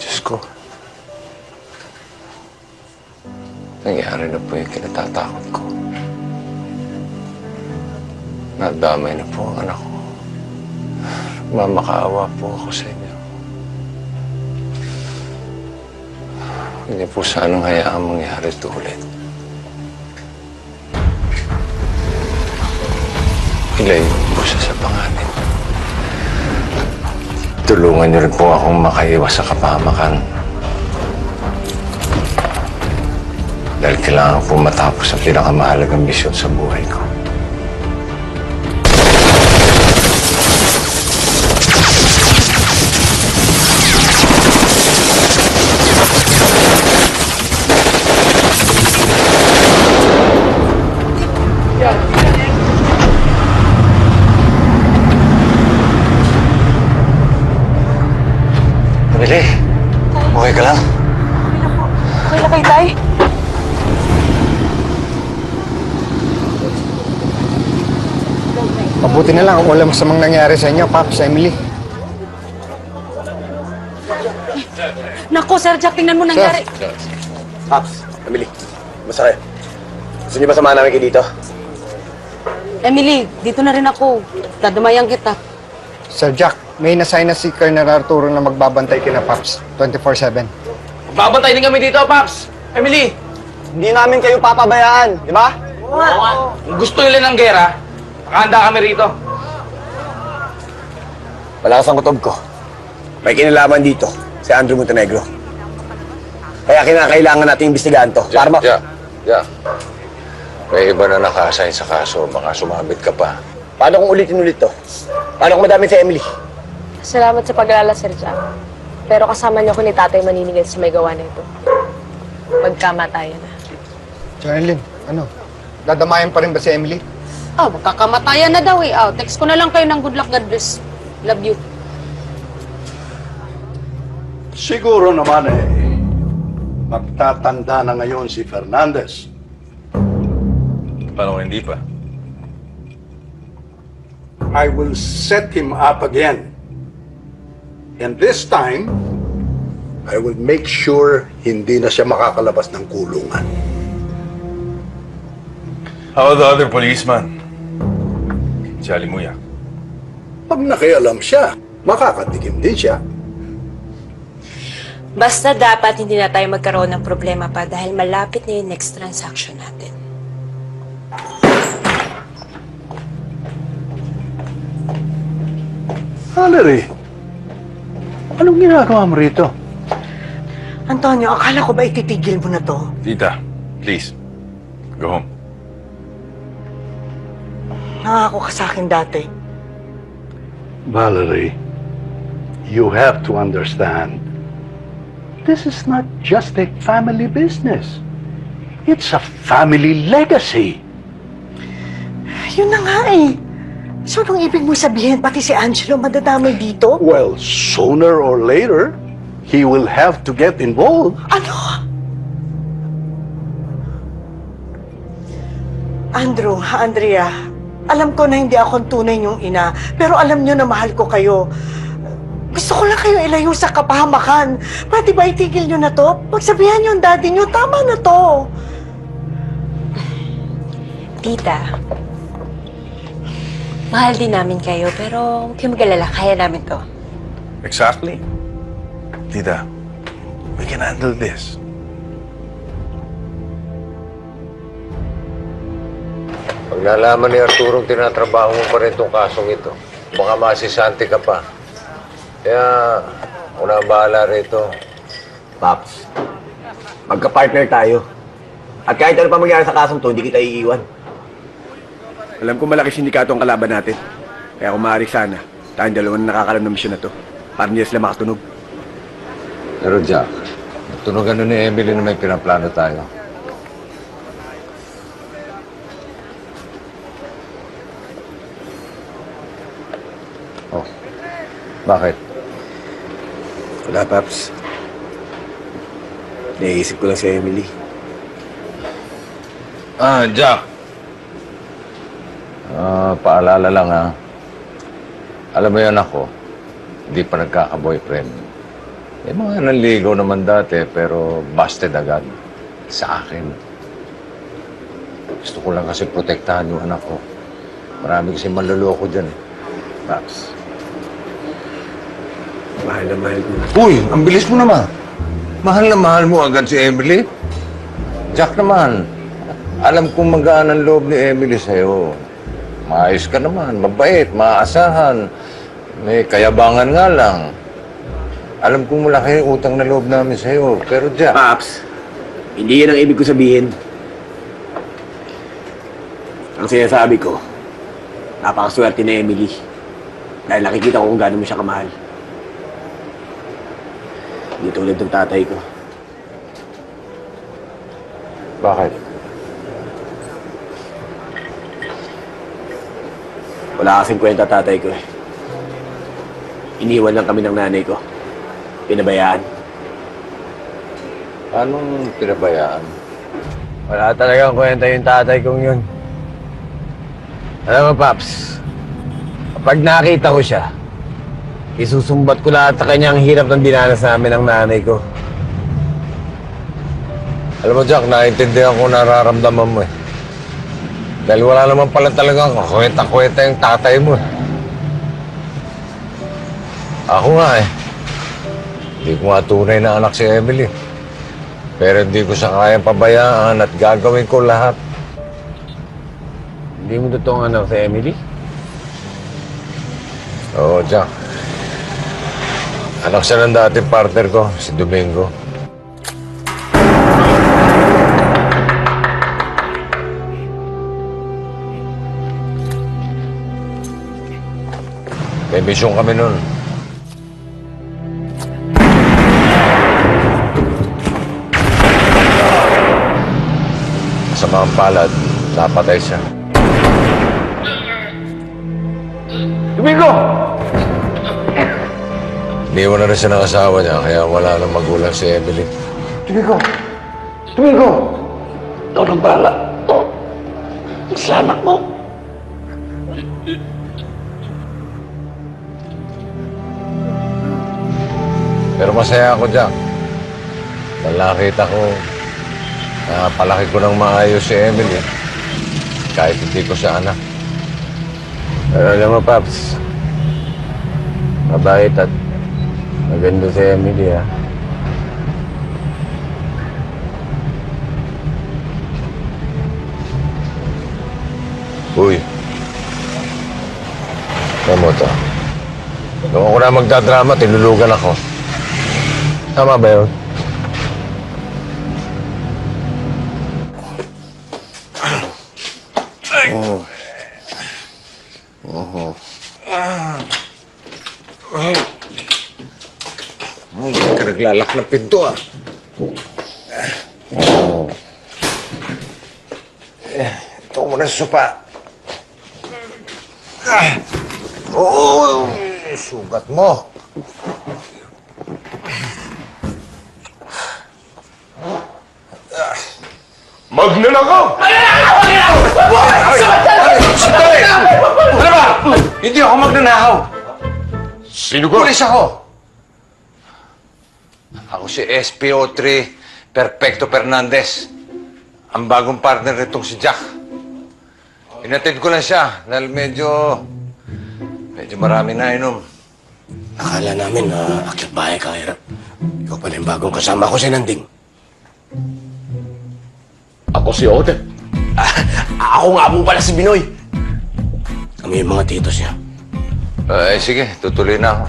Speaker 4: Diyos ko. Nangyari na po yung kinatatakot ko. Nadamay na po ang anak ko. Mamakaawa po ako sa inyo. Huwag niyo po sanang hayaang mangyari ito ulit. Clay, busa sa panganin. Tulungan niyo rin po akong makaiwas sa kapahamakan. Dahil kailangan po matapos ang pinakamahalagang misyon sa buhay ko. Emily, okay ka lang?
Speaker 6: Okay lang kayo, Tay?
Speaker 14: Mabuti na lang kung walang masamang nangyari sa inyo, Pops, Emily.
Speaker 12: Nako, Sir Jack, tingnan mo nangyari.
Speaker 9: Pops, Emily, basta kayo. Gusto niyo ba samahan namin kayo dito?
Speaker 12: Emily, dito na rin ako. Dadamayan kita.
Speaker 14: Sir Jack, may nasign na si Colonel Arturo na magbabantay kina Pops 24/7.
Speaker 8: Babantay din kami dito, Paps! Emily!
Speaker 7: Hindi namin kayo papabayaan, di ba?
Speaker 8: Kung gusto nila ng gera, nakahanda kami rito.
Speaker 9: Malakas ang kutob ko. May kinalaman dito, si Andrew Montenegro. Kaya kinakailangan natin imbestigahan to.
Speaker 4: Yeah. May iba na naka-assign sa kaso, baka sumabit ka pa.
Speaker 9: Paano kung ulitin-ulit to? Paano kung madami si Emily?
Speaker 6: Salamat sa pag-alala, Sir Jack. Pero kasama niyo ko ni Tatay maninigil sa may gawa na ito. Magkamatayan na.
Speaker 14: Jonelyn, ano? Dadamayan pa rin ba si Emily?
Speaker 12: Oh, magkakamatayan na daw eh. Oh, text ko na lang kayo ng good luck, God bless. Love you.
Speaker 18: Siguro naman magtatanda na ngayon si Fernandez.
Speaker 10: Paano hindi pa?
Speaker 18: I will set him up again. And this time, I will make sure hindi na siya makakalabas ng kulungan.
Speaker 10: How about the other policeman? Si Alimuyak.
Speaker 18: Pag nakialam siya, makakatikim din siya.
Speaker 12: Basta dapat hindi na tayo magkaroon ng problema pa dahil malapit na yung next transaction natin.
Speaker 18: Valerie, anong ginagawa mo rito?
Speaker 19: Antonio, akala ko ba ititigil mo na to?
Speaker 10: Tita, please. Go home.
Speaker 19: Nangako ka sa akin dati.
Speaker 18: Valerie, you have to understand, this is not just a family business. It's a family legacy.
Speaker 19: Yun na nga eh. So, anong ibig mo sabihin, pati si Angelo madadamay dito?
Speaker 18: Well, sooner or later, he will have to get involved.
Speaker 19: Ano? Andrew, Andrea, alam ko na hindi ako ang tunay niyong ina, pero alam niyo na mahal ko kayo. Gusto ko lang kayo ilayo sa kapahamakan. Pwede ba itigil niyo na to? Pagsabihan niyo ang daddy niyo, tama na to.
Speaker 12: Tita, mahal din namin kayo, pero huwag kayong mag-alala, kaya namin to.
Speaker 10: Exactly. Tita, we can handle this.
Speaker 4: Pag nalaman ni Arturo tinatrabaho mo pa rin itong kasong ito, baka masisante ka pa. Kaya, una bahala rito.
Speaker 9: Pops, magka-partner tayo. At kahit ano pa mangyari sa kasong to, hindi kita iiwan.
Speaker 7: Alam ko malaki sindikato ang kalaban natin. Kaya kung maaari sana, tayong dalawa na nakakalam ng misyon na to. Para hindi sila makatunog.
Speaker 4: Pero Jack, tunugan nun ni Emily na may pinaplano tayo. Oh, bakit?
Speaker 9: Wala, Pops. Naiisip ko lang si Emily.
Speaker 4: Jack. Paalala lang ha. Alam mo yan ako, hindi pa nagkaka-boyfriend. May mga nanligaw naman dati, pero busted agad. Sa akin. Gusto ko lang kasi protektahan yung anak ko. Marami kasi manluloko dyan. Paps.
Speaker 9: Mahal na mahal ko.
Speaker 4: Uy, ang bilis mo naman. Mahal na mahal mo agad si Emily. Jack naman, alam kong magaan ang loob ni Emily sa'yo. Maayos ka naman, mabait, maaasahan. May kayabangan nga lang. Alam kong malaki yung utang na loob namin sa'yo, pero Jack...
Speaker 21: Paps, hindi yan ang ibig ko sabihin. Ang sinasabi ko, napakaswerte na Emily. Dahil nakikita ko kung gaano mo siya kamahal. Hindi tulad ng tatay ko.
Speaker 4: Bakit?
Speaker 21: Wala kasing kwenta tatay ko eh. Iniwan lang kami ng nanay ko. Pinabayaan.
Speaker 4: Anong pinabayaan?
Speaker 2: Wala talagang kwenta yung tatay kong yun. Alam mo, Paps, kapag nakita ko siya, isusumbat ko lahat sa kanya ang hirap ng dinanas namin ng nanay ko.
Speaker 4: Alam mo, Jack, naiintindihan ko nararamdaman mo eh. Dahil wala naman pala talagang kwenta-kwenta yung tatay mo eh. Ako nga eh. Hindi ko nga tunay na anak si Emily. Pero hindi ko siya kayang pabayaan at gagawin ko lahat.
Speaker 2: Hindi mo totoong anak si Emily?
Speaker 4: Oo, Jack. Anak siya ng dating partner ko, si Domingo. May misyon kami nun. Sa mga palad, napatay siya.
Speaker 2: Domingo!
Speaker 4: Iniwan na rin siya ng asawa niya, kaya wala nang magulang si Emily.
Speaker 21: Domingo! Domingo! Ikaw nang bahala. Sa anak mo.
Speaker 4: Pero masaya ako, Jack. Dahil nakita ko, palaki ko ng maayos si Emily. Kahit hindi ko siya anak.
Speaker 2: Pero alam mo, Paps, mabait at maganda si Emily, ha?
Speaker 4: Uy. Alam mo to. Nung ako na magdadrama, tinulugan ako. Tama ba yun? Hindi ka naglalak ng pinto, ah. Ito mo na sa sopa. Oo, sugat mo.
Speaker 10: Magnanakaw!
Speaker 4: Sandali! Ano ba? Hindi ako magnanakaw.
Speaker 10: Sino ka?
Speaker 4: Pulis ako. Ako si SPO3 Perfecto Fernandez. Ang bagong partner nitong si Jack. Inatid ko lang siya dahil medyo marami na inom.
Speaker 9: Akala namin na akyat bahay ka, Hirap. Ikaw pala yung bagong kasama ko si Nanding.
Speaker 10: Ako si Odette.
Speaker 1: Ako nga po pala si Binoy.
Speaker 9: Kami yung mga titos niya.
Speaker 4: Sige, tutuloy na ako.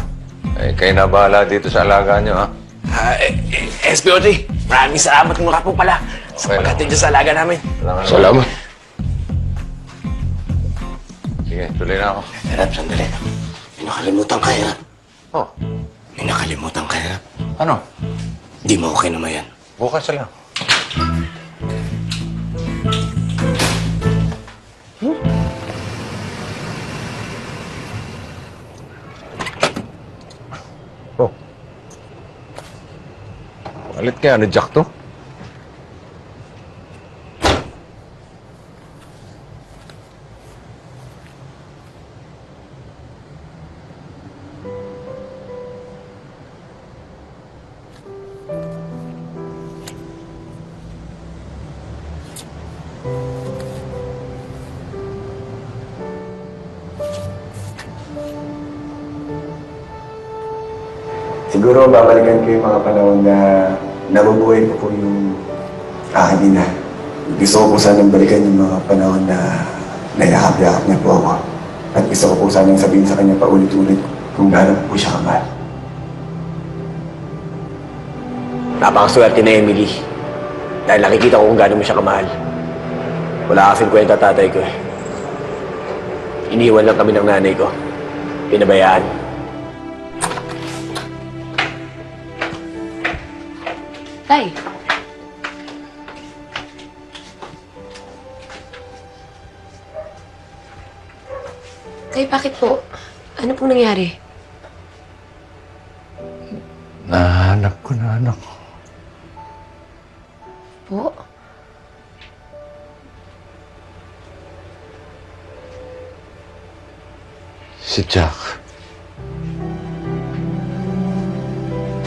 Speaker 4: Kayo na bahala dito sa alaga niyo, ha?
Speaker 1: SPO3, maraming salamat nga po pala sa
Speaker 4: Okay lang.
Speaker 1: paghatid niyo sa alaga namin.
Speaker 10: Salamat.
Speaker 4: Sige, tuloy na ako.
Speaker 9: Hirap, sandali. May nakalimutan ka, Hirap.
Speaker 4: Oh.
Speaker 9: May nakalimutan ka, Hirap.
Speaker 4: Ano?
Speaker 9: Di mo okay naman yan.
Speaker 4: Bukas lang. Oh. Alit kaya ni Jack to?
Speaker 16: Siguro babalikan ko yung mga panahon na nabubuhay ko po yung aking ina. Gusto ko po sanang balikan yung mga panahon na Nayahap-yahap niya po ako. At gusto ko po sanang sabihin sa kanya paulit-ulit kung gaano po siya kamahal.
Speaker 21: Napakaswerte na Emily. Dahil nakikita ko kung gaano mo siya kamahal. Wala kasing kwenta tatay ko eh. Iniwan lang kami ng nanay ko. Pinabayaan.
Speaker 6: Tay. Tay, bakit po? Ano pong nangyari?
Speaker 4: Nahanap ko na anak ko.
Speaker 6: Po?
Speaker 4: Si Jack.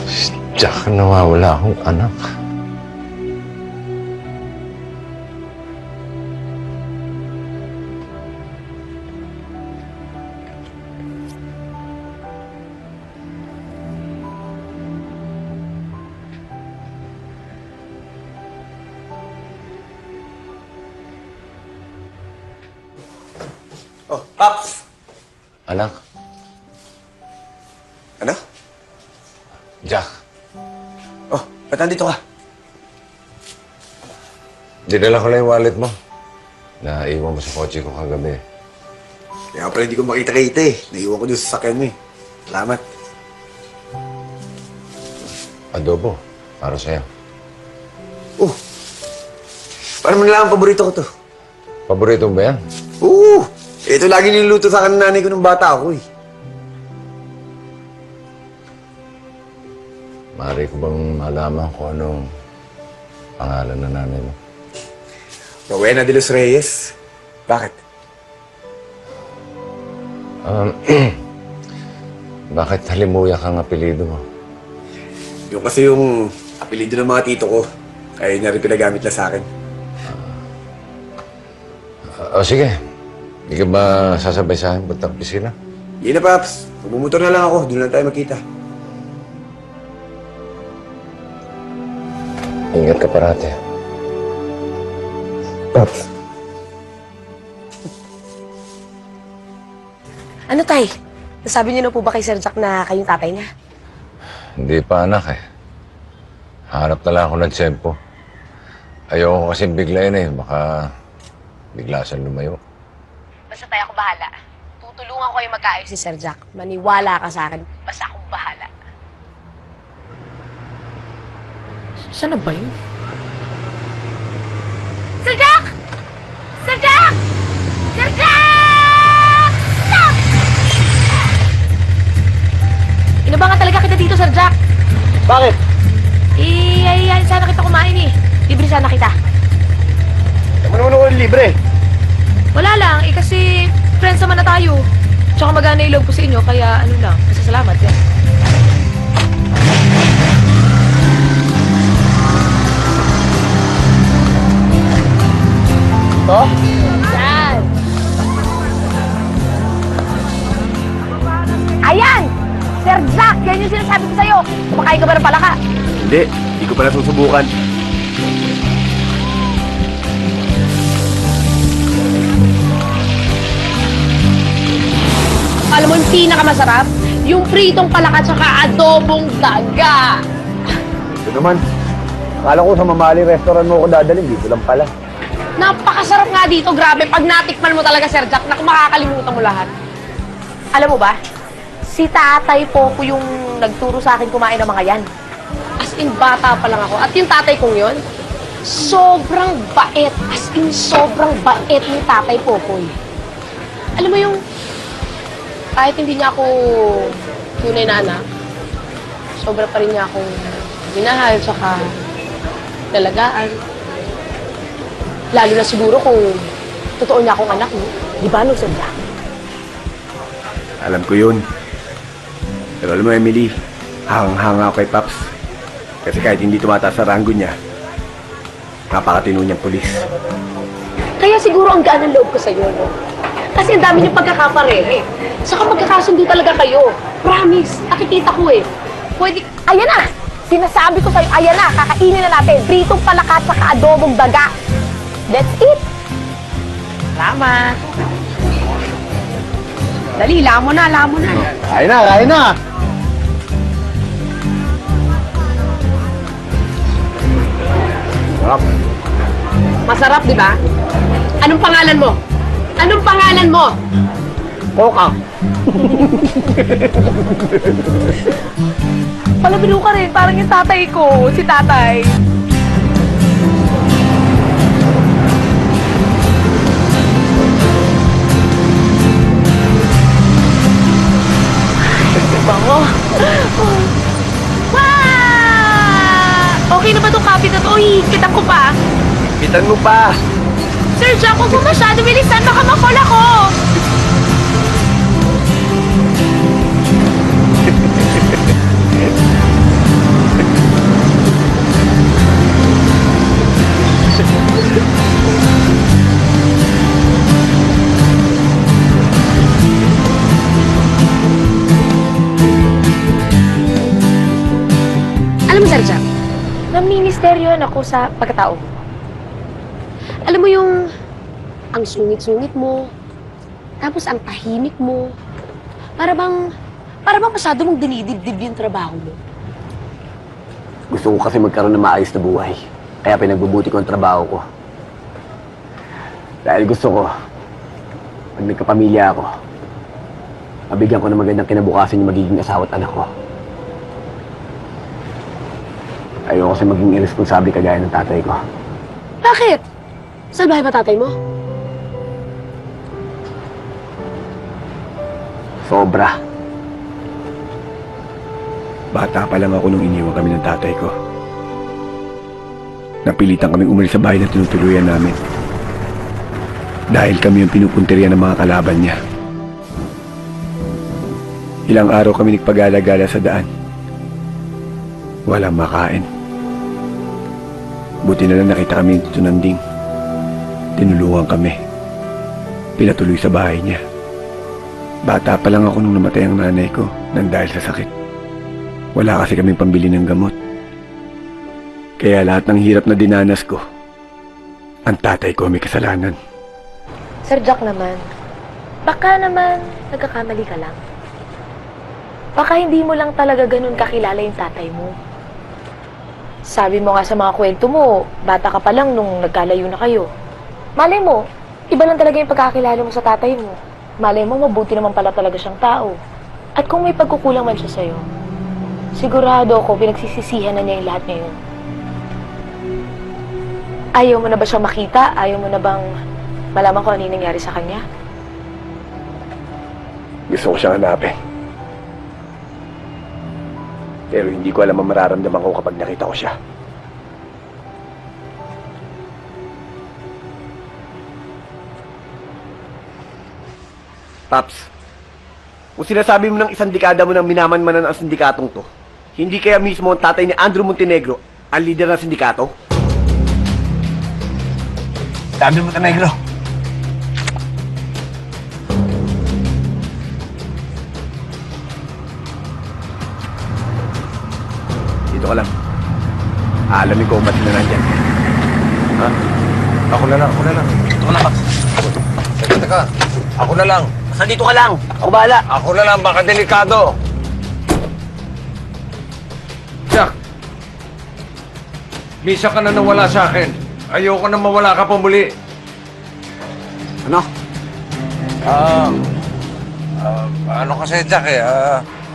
Speaker 4: Si Jack, nawawala akong anak.
Speaker 7: Oh, Paps!
Speaker 4: Anak?
Speaker 7: Ano?
Speaker 4: Jack.
Speaker 7: Oh, ba't nandito ka?
Speaker 4: Dinala ko lang yung wallet mo. Naiwan mo sa kotse ko kagabi.
Speaker 7: Kaya pala hindi ko makita-kita eh. Naiwan ko doon sa sakyan mo eh. Salamat.
Speaker 4: Adobo. Para sa'yo.
Speaker 7: Oh! Parang nalaman paborito ko to.
Speaker 4: Paborito mo ba yan?
Speaker 7: Oo! Ito lagi niluluto sa akin ng nanay ko nung bata ako eh.
Speaker 4: Maaari ko bang malaman kung anong pangalan ng nanay mo?
Speaker 7: Rowena de los Reyes. Bakit?
Speaker 4: Bakit Halimuyak ang apelido mo?
Speaker 7: Yung kasi yung apelido ng mga tito ko. Kaya yun na rin pinagamit na sa akin.
Speaker 4: Sige. Hindi ka ba sasabay sa akin puntang pisina?
Speaker 7: Yun na, Paps. Magmumotor na lang ako. Doon lang tayo magkita.
Speaker 4: Ingat ka parati.
Speaker 7: Paps.
Speaker 6: Ano, Tay? Nasabi niyo na po ba kay Sir Jack na kayong tatay niya?
Speaker 4: Hindi pa anak eh. Hanap na lang ako ng tiyempo. Ayoko kasi biglayin eh. Baka bigla siyang lumayo.
Speaker 6: Basta tayo, ako bahala. Tutulungan ko kayo magkaayos si Sir Jack. Maniwala ka sa akin. Basta akong bahala. Saan na ba yun? Sir Jack! Sir Jack! Sir Jack! Stop! Inabangan talaga kita dito, Sir Jack.
Speaker 5: Bakit?
Speaker 6: Ay, sana kita kumain eh. Libre sana kita.
Speaker 5: Manuno ko libre.
Speaker 6: Wala lang, kasi friends naman na tayo. Tsaka magana yung loob ko sa inyo, kaya ano lang, masasalamat yan.
Speaker 5: To?
Speaker 6: Yan! Ayan! Sir Jack, yan yung sinasabi ko sa'yo. Kumakain ka ba ng palaka?
Speaker 21: Hindi ko pa nasusubukan.
Speaker 6: Alam mo yung pinakamasarap? Yung pritong palaka tsaka adobong daga.
Speaker 21: Ito naman. Akala ko sa mamahaling restaurant mo ako dadalhin. Dito lang pala.
Speaker 6: Napakasarap nga dito, grabe. Pag natikman mo talaga, Sir Jack, naku, makakalimutan mo lahat. Alam mo ba, si Tatay Popo yung nagturo sa akin kumain ng mga yan. As in, bata pa lang ako. At yung tatay kong yun, sobrang bait. As in, sobrang bait ni Tatay Popoy. Alam mo yung, kahit hindi niya ako tunay na anak, sobra pa rin niya akong minahal, tsaka dalagaan. Lalo na siguro kung totoo niya akong anak, no? Di ba, no, Sir Jack?
Speaker 21: Alam ko yun. Pero alam mo, Emily, hangang-hanga ako kay Paps. Kasi kahit hindi tumataas sa ranggo niya, napakatino niyang pulis.
Speaker 6: Kaya siguro ang gaan ng loob ko sa'yo, no? Kasi ang dami niyong pagkakaparehe. Saka magkakasundo talaga kayo. Promise, nakikita ko eh. Pwede, ayan na! Sinasabi ko sa'yo, ayan na, kakainin na natin. Pritong palaka at saka adobong daga. That's it!
Speaker 3: Salamat. Dali, lamo na, lamo na.
Speaker 14: Kain na, kain na! Sarap.
Speaker 3: Masarap, di ba? Anong pangalan mo? Anong pangalan mo?
Speaker 14: Coca.
Speaker 6: Palabiro ka rin, parang yung tatay ko, si tatay. Bango. Okay na ba itong kapit na to? Uy, kitan ko pa.
Speaker 21: Bitan mo pa.
Speaker 6: Sir Jack, huwag mo masyado bilisan, baka makol ako.
Speaker 3: Alam mo, Sir Jack,
Speaker 6: Namimisteryohan ako sa pagkatao mo.
Speaker 3: alam mo yung ang sungit-sungit mo, tapos ang tahimik mo, para bang masyado mong dinidibdib yung trabaho mo.
Speaker 21: Gusto ko kasi magkaroon ng maayos na buhay. Kaya pinagbubuti ko ang trabaho ko. Dahil gusto ko, pag nagkapamilya ako, mabigyan ko ng magandang kinabukasan yung magiging asawa at anak ko. Ayoko kasi maging irresponsable kagaya ng tatay ko.
Speaker 3: Bakit? Salbahe ba tatay mo?
Speaker 21: Sobra.
Speaker 16: Bata pa lang ako nung iniwan kami ng tatay ko. Napilitan kaming umalis sa bahay na tinutuluyan namin. Dahil kami ang pinupunteriya ng mga kalaban niya. Ilang araw kami nagpagala-gala sa daan. Walang makain. Buti na lang nakita kami dito ng ding. Tinulungan kami. Pinatuloy sa bahay niya. Bata pa lang ako nung namatay ang nanay ko nang dahil sa sakit. Wala kasi kaming pambili ng gamot. Kaya lahat ng hirap na dinanas ko, ang tatay ko may kasalanan.
Speaker 6: Sir Jack naman, baka naman nagkakamali ka lang. Baka hindi mo lang talaga ganun kakilala yung tatay mo. Sabi mo nga sa mga kwento mo, bata ka pa lang nung nagkalayo na kayo. Malay mo, iba lang talaga yung pagkakilala mo sa tatay mo. Malay mo, mabuti naman pala talaga siyang tao. At kung may pagkukulang man siya sa'yo, sigurado ako pinagsisisihan na niya yung lahat ngayon. Ayaw mo na ba siyang makita? Ayaw mo na bang malaman kung ano yung nangyari sa kanya?
Speaker 16: Gusto ko siyang hanapin. Pero hindi ko alam ang mararamdaman ko kapag nakita ko siya.
Speaker 21: Paps, kung sinasabi mo ng isang dekada mo nang minamanmanan ang sindikatong to, hindi kaya mismo ang tatay ni Andrew Montenegro ang leader ng sindikato? Andrew Montenegro. Dito ka lang. Aalamin ko kung ba't na nandyan.
Speaker 4: Ha? Ako na lang.
Speaker 21: Dito ka lang, Paps.
Speaker 4: Teka. Ako na lang.
Speaker 21: Basta dito ka lang. Ako bahala.
Speaker 4: Ako na lang, baka delikado. Jack, misa ka na nawala sa akin. Ayoko na mawala ka pa muli.
Speaker 21: Ano?
Speaker 4: Ano kasi, Jack eh?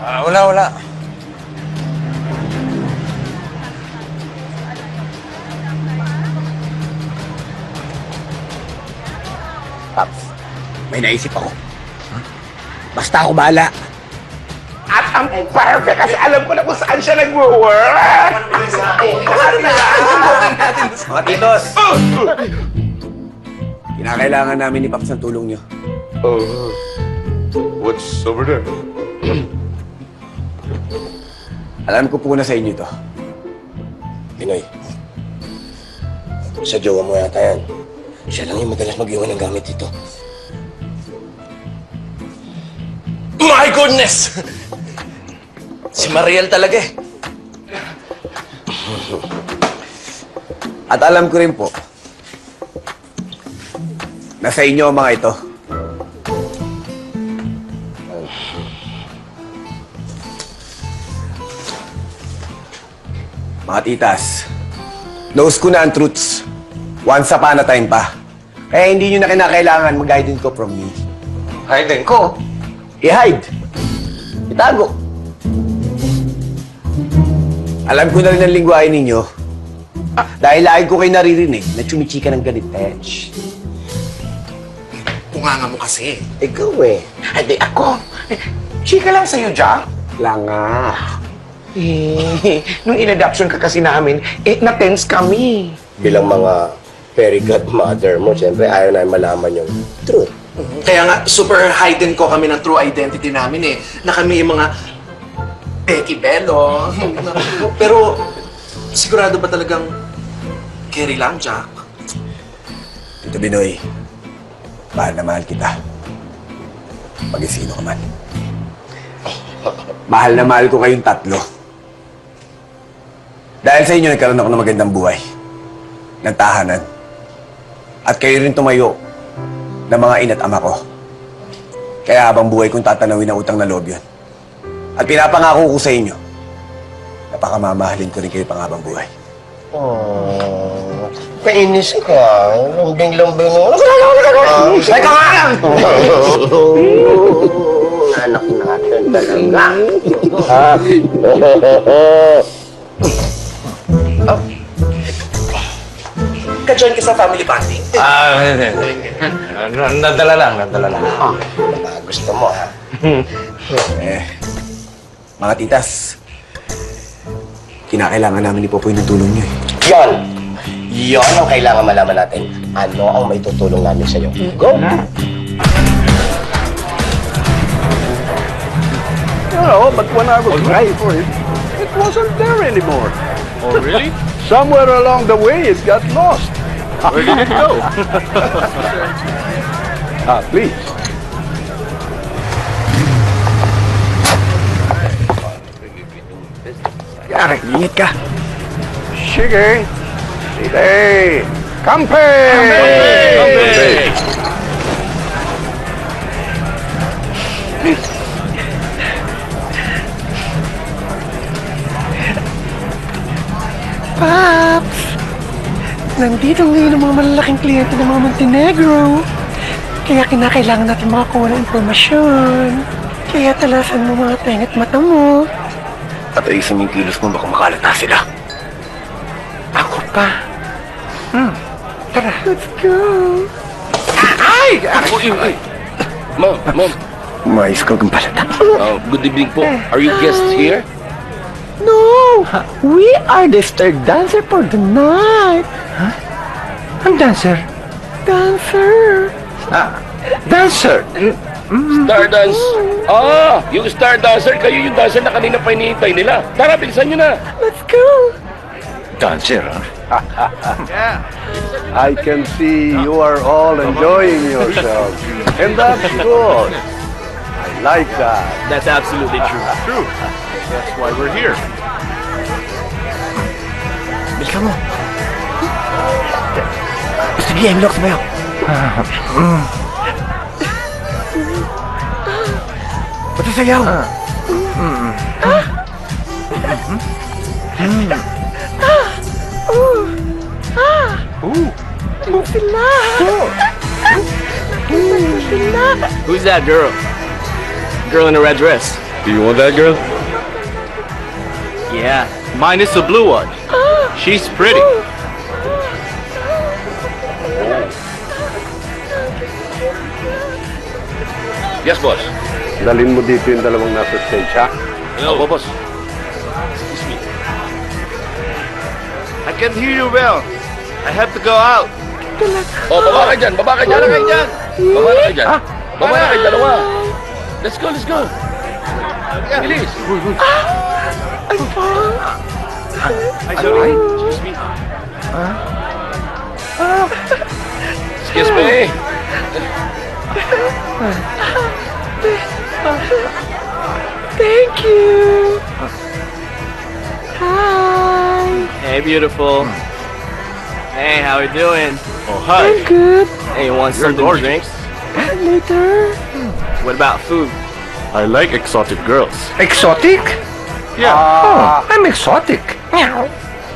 Speaker 4: Wala.
Speaker 21: Paps, may naisip ako. Basta ako bahala.
Speaker 1: At ang perfect kasi alam ko na kung saan siya nag-work.
Speaker 21: Mga titos! Kinakailangan namin ni Paps ng tulong niyo.
Speaker 10: What's over there?
Speaker 21: Alam ko po na sa inyo to.
Speaker 9: Pinoy, sa jowa mo yata yan. Siya lang yung madalas mag-iwan ng gamit dito.
Speaker 1: My goodness! Si Mariel talaga eh.
Speaker 21: At alam ko rin po Nasa inyo ang mga ito. Mga titas, knows ko na ang truths. Once upon a time pa. Kaya hindi nyo na kinakailangan mag-hide ko from me.
Speaker 4: Hide ko?
Speaker 21: I-hide. Itago. Alam ko na rin ang lingwahe ninyo. Dahil lagi ko kayo naririnig na chumichika ng ganit.
Speaker 1: Kunganga mo kasi.
Speaker 21: Ikaw eh.
Speaker 1: Ay, di ako. Chika lang sa'yo, Jack.
Speaker 21: Langa.
Speaker 1: Nung in-adoption ka kasi namin, na-tense kami.
Speaker 9: Bilang mga fairy godmother mo, siyempre ayaw na malaman yung truth.
Speaker 1: Kaya nga, super hidden ko kami ng true identity namin na kami yung mga Becky Bello. Pero, sigurado ba talagang Kerry lang, Jack?
Speaker 21: Tito Binoy, mahal na mahal kita. Mag-isino ka man. Mahal na mahal ko kayong tatlo. Dahil sa inyo, nagkaroon ako ng magandang buhay. Ng tahanan. At kayo rin tumayo ng mga ina't ama ko. Kaya habang buhay kong tatanawin ang utang na loob yun. At pinapangako ko sa inyo, napakamamahalin ko rin kayo panghabang buhay.
Speaker 9: Oh, kainis ka. Lambing-lambing mo.
Speaker 21: Ay, ka nga!
Speaker 9: Anak natin talaga.
Speaker 1: Ka-join ka sa family bonding?
Speaker 4: Nadala lang.
Speaker 9: Gusto mo, ha?
Speaker 21: Mga titas, kinakailangan namin ni Popoy ng tulong niyo eh.
Speaker 9: Yon! Yon ang kailangan malaman natin. Ano ang may tutulong namin sa'yo? Go!
Speaker 11: No, but when I was ready for it, it wasn't there anymore. Oh, really? Somewhere along the way, it got lost. Where did it go? Please.
Speaker 21: Yari, ingat ka.
Speaker 11: Sige. Sige. Kampe!
Speaker 22: Paps! Nandito ngayon ang mga malalaking kliyente ng mga Montenegro. Kaya kinakailangan natin makakuha ng impormasyon. Kaya talasan mo mga tenga't mata mo.
Speaker 21: At ayusin mo yung kilos mo, baka makalat na sila.
Speaker 22: Ako pa. Tara. Let's go.
Speaker 11: Ay! Mom.
Speaker 21: Mais ko kang palata.
Speaker 11: Good evening po. Are you guests here?
Speaker 22: No! We are the star dancer for the night.
Speaker 11: Huh? Ang dancer?
Speaker 22: Dancer.
Speaker 11: Dancer? Star dance? Ah, yung star dancer, kayo yung dancer na kanina pa hinihintay nila. Tara, bilisan nyo na.
Speaker 22: Let's go.
Speaker 11: Dancer, huh? I can see you are all enjoying yourselves. And that's good. I like that.
Speaker 23: That's absolutely true. True. That's why we're here.
Speaker 22: Bilisan mo. Gusto niya, Emilok, sumayaw. Patasayaw. Sila. Sila.
Speaker 23: Who's that girl? Girl in a red dress.
Speaker 11: Do you want that girl?
Speaker 23: Yeah, mine is the blue one. She's pretty.
Speaker 11: Yes, boss. Dalhin mo dito yung dalawang nasa stage, ha?
Speaker 23: No,
Speaker 11: boss.
Speaker 23: excuse me. I can't hear you well. I have to go out.
Speaker 11: Oh, baba ka dyan! Baba ka dyan! Baba ka dyan! Baba ka dyan! Baba na kayo, dalawa!
Speaker 23: Let's go, let's go.
Speaker 11: Bilis!
Speaker 22: I'm fine.
Speaker 23: Excuse me.
Speaker 11: Excuse me!
Speaker 22: Thank you. Hi.
Speaker 23: Hey, beautiful. Hey, how we doing? Oh, hi.
Speaker 22: I'm good.
Speaker 23: Hey, you want something to drink?
Speaker 22: Later.
Speaker 23: What about food?
Speaker 11: I like exotic girls.
Speaker 2: Exotic?
Speaker 11: Yeah.
Speaker 2: I'm exotic.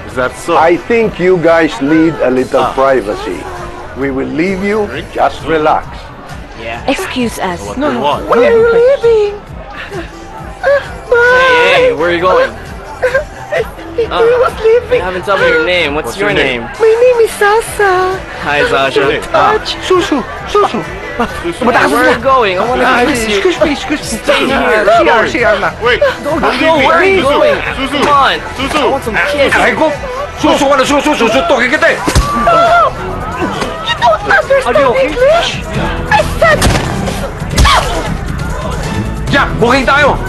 Speaker 11: Is that so? I think you guys need a little privacy. We will leave you. Just relax.
Speaker 23: Yeah.
Speaker 12: Excuse us.
Speaker 11: What do you want?
Speaker 22: Why are you leaving?
Speaker 23: Hey, where are you going?
Speaker 22: I was leaving.
Speaker 23: You haven't told me your name. What's your name?
Speaker 22: My name is Sasa.
Speaker 23: Hi, Sasha.
Speaker 22: Touch. Susu.
Speaker 23: Hey, where are you going? I want to see you.
Speaker 2: Excuse me.
Speaker 23: Stay here.
Speaker 2: CR lang.
Speaker 11: Wait.
Speaker 23: Don't go. Where are you going?
Speaker 11: Susu.
Speaker 23: Come on.
Speaker 11: Susu.
Speaker 23: I want some kiss.
Speaker 2: Aray ko! Susu ka na susu! Susuntokin kita eh!
Speaker 22: You don't understand English. I said...
Speaker 2: Jack, booking tayo!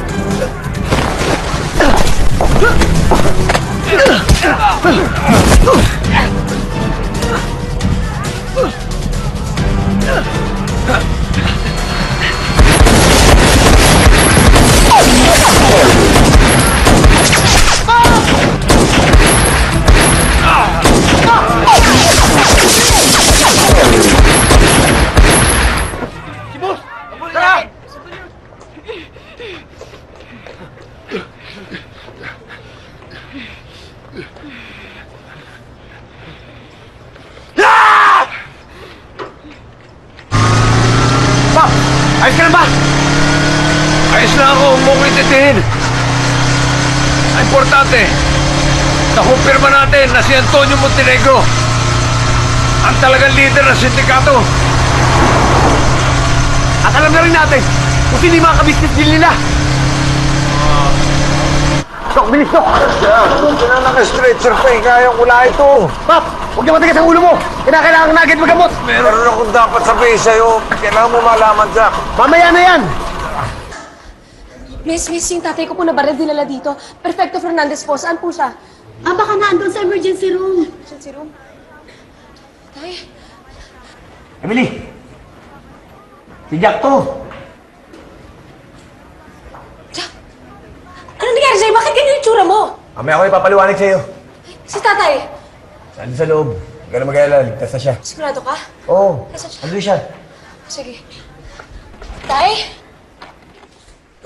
Speaker 2: Pop! Ayos ka na ba? Ayos na ako, huwag mo ko ititihin. Ang importante, nakumpirma natin na si Antonio Montenegro ang talagang leader ng sindikato. At alam na rin natin kung sino yung mga kabisnes deal nila. Sok, bilis, Sok! Kung na naka-stretcher pa eh, kaya wala ito. Pop! Huwag niyo matigas ang ulo mo! Kinakailangan na agad magamot! Meron akong dapat sabihin sa'yo. Kailangan mo malaman, Jack. Mamaya na yan!
Speaker 6: Miss, yung tatay ko po na baril dinala dito. Perfecto Fernandez po. Saan po siya?
Speaker 20: Baka nandun sa emergency room.
Speaker 6: Emergency room? Tay?
Speaker 2: Emily! Si Jack to!
Speaker 6: Ano nangyari sa'yo? Bakit ganyan yung tsura mo?
Speaker 2: Mamaya ako ipapaliwanag sa'yo.
Speaker 6: Si tatay?
Speaker 2: Saan sa loob? Huwag ka na mag-alala. Ligtas na siya.
Speaker 6: Sigurado ka?
Speaker 2: Oo.
Speaker 6: Nasaan siya?
Speaker 2: Andun siya.
Speaker 6: Sige. Tay?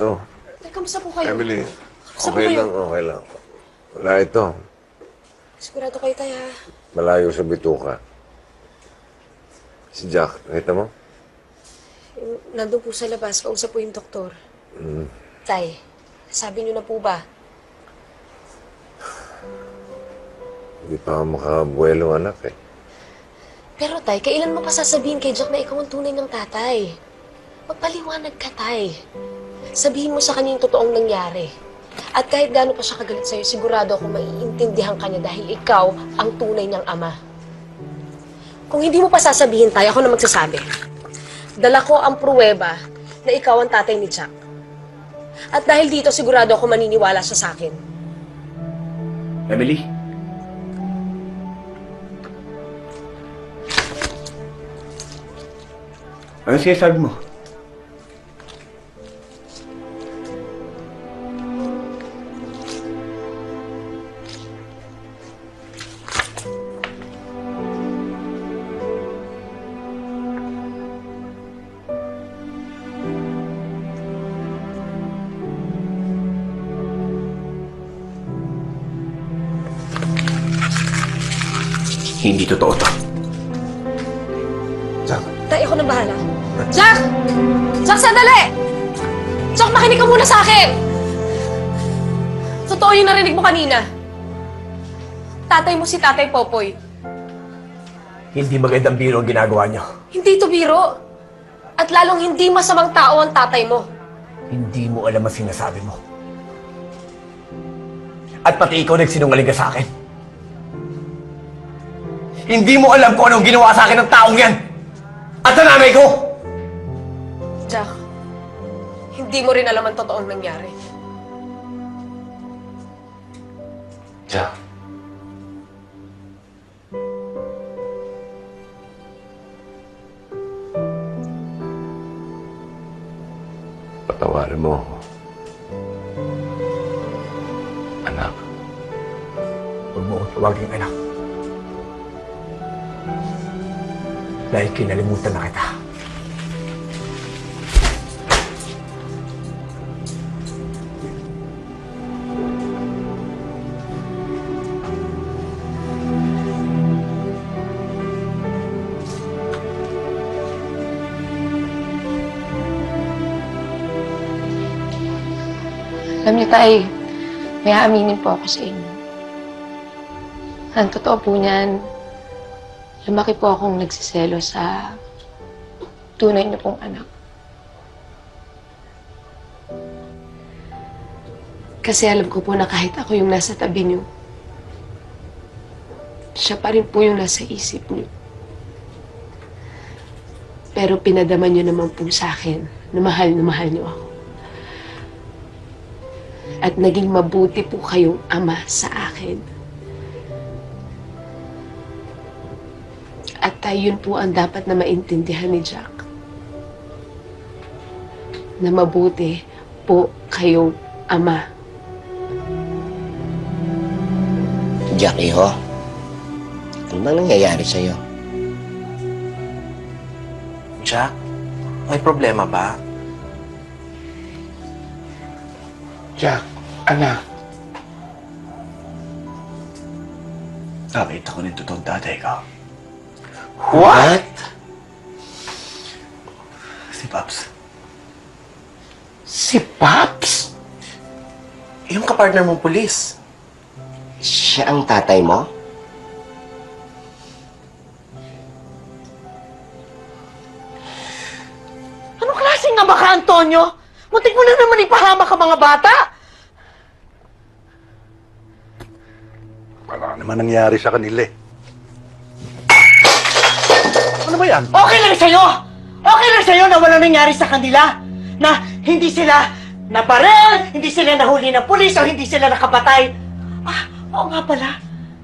Speaker 4: Oh,
Speaker 6: Tay, kamusta po kayo?
Speaker 4: Emily.
Speaker 6: Kamusta po
Speaker 4: Okay
Speaker 6: kayo?
Speaker 4: lang, okay lang. Wala ito.
Speaker 6: Sigurado kayo, tay, ha?
Speaker 4: Malayo sa bituka. Si Jack, nakita mo?
Speaker 6: Nandun po sa labas. Kausap po yung doktor. Tay, sabi niyo na po ba?
Speaker 4: Hindi pa ako makabuelo, anak eh.
Speaker 6: Pero tay, kailan mo pa sasabihin kay Jack na ikaw ang tunay ng tatay? Magpaliwanag ka, tay. Sabihin mo sa kanya yung totoong nangyari. At kahit gaano pa siya kagalit sa'yo, sigurado ako maiintindihan ka niya dahil ikaw ang tunay niyang ama. Kung hindi mo pa sasabihin, tay, ako na magsasabi. Dala ko ang pruweba na ikaw ang tatay ni Jack. At dahil dito, sigurado ako maniniwala siya sa akin.
Speaker 21: Emily? Ano sinasabi mo? Hindi totoo to.
Speaker 4: Jack.
Speaker 6: Tay, ako na bahala. Jack! Jack, sandali! Jack, makinig ka muna sa akin! Totoo yung narinig mo kanina. Tatay mo si Tatay Popoy.
Speaker 21: Hindi magandang biro ang ginagawa niyo.
Speaker 6: Hindi to biro. At lalong hindi masamang tao ang tatay mo.
Speaker 21: Hindi mo alam ang sinasabi mo. At pati ikaw nagsinungaling ka sa akin. Hindi mo alam kung anong ginawa sa akin ng taong yan! At sa nanay ko!
Speaker 6: Jack, hindi mo rin alam ang totoong nangyari.
Speaker 4: Jack. Patawarin mo ako. Anak.
Speaker 21: Huwag mo tawaging anak. dahil kinalimutan na kita.
Speaker 6: Alam niyo, Tay, may aaminin po ako sa inyo. Ang totoo po niyan, lumaki po akong nagsiselo sa tunay niyo pong anak. Kasi alam ko po na kahit ako yung nasa tabi niyo, siya pa rin po yung nasa isip niyo. Pero pinadama niyo naman po sa akin na mahal niyo ako. At naging mabuti po kayong ama sa akin. At yun po ang dapat na maintindihan ni Jack. Na mabuti po kayong ama.
Speaker 9: Jack, iho. Ano bang nangyayari sa'yo?
Speaker 1: Jack, may problema ba?
Speaker 18: Jack, anak.
Speaker 21: Nakita ko ng totoong tatay ko.
Speaker 1: What?
Speaker 21: Si Pops.
Speaker 1: Si Pops? Yung kapartner mong pulis.
Speaker 9: Siya ang tatay mo?
Speaker 19: Anong klaseng ama ka, Antonio? Muntik mo na naman ipahamak ka mga bata!
Speaker 18: Wala naman nangyari sa kanila eh. Ano ba yan?
Speaker 19: Okay lang sa'yo! Okay lang sa'yo na walang nangyari sa kanila! Na hindi sila nabarel, hindi sila nahuli ng pulis, o hindi sila nakapatay. Ah, oo nga pala.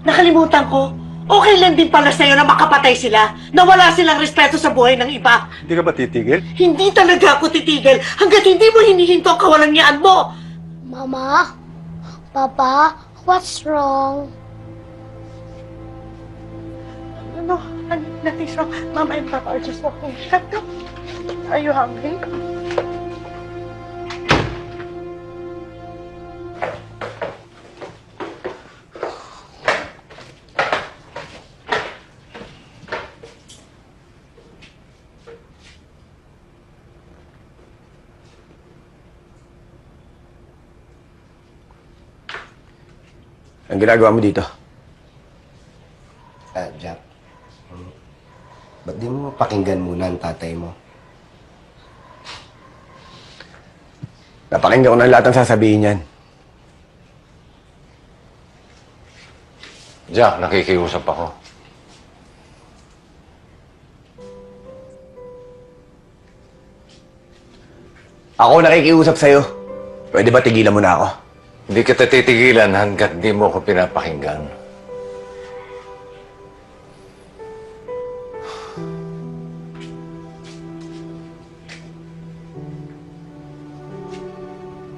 Speaker 19: Nakalimutan ko. Okay lang din pala sa'yo na makapatay sila, na wala silang respeto sa buhay ng iba.
Speaker 18: Hindi ka ba titigil?
Speaker 19: Hindi talaga ako titigil hanggat hindi mo hinihinto ang kawalangyaan mo.
Speaker 20: Mama? Papa? What's wrong?
Speaker 19: No, nothing's wrong. Mama and Papa are just walking. Shut up. Are you hungry?
Speaker 21: Ang ginagawa mo dito?
Speaker 9: Jack. Ba't di mo pakinggan muna ang tatay mo?
Speaker 21: Napakinggan ko ng lahat ng sasabihin niyan.
Speaker 4: Jack, nakikiusap ako.
Speaker 21: Ako nakikiusap sa'yo. Pwede ba tigilan mo na ako?
Speaker 4: Hindi kita titigilan hanggat di mo ko pinapakinggan.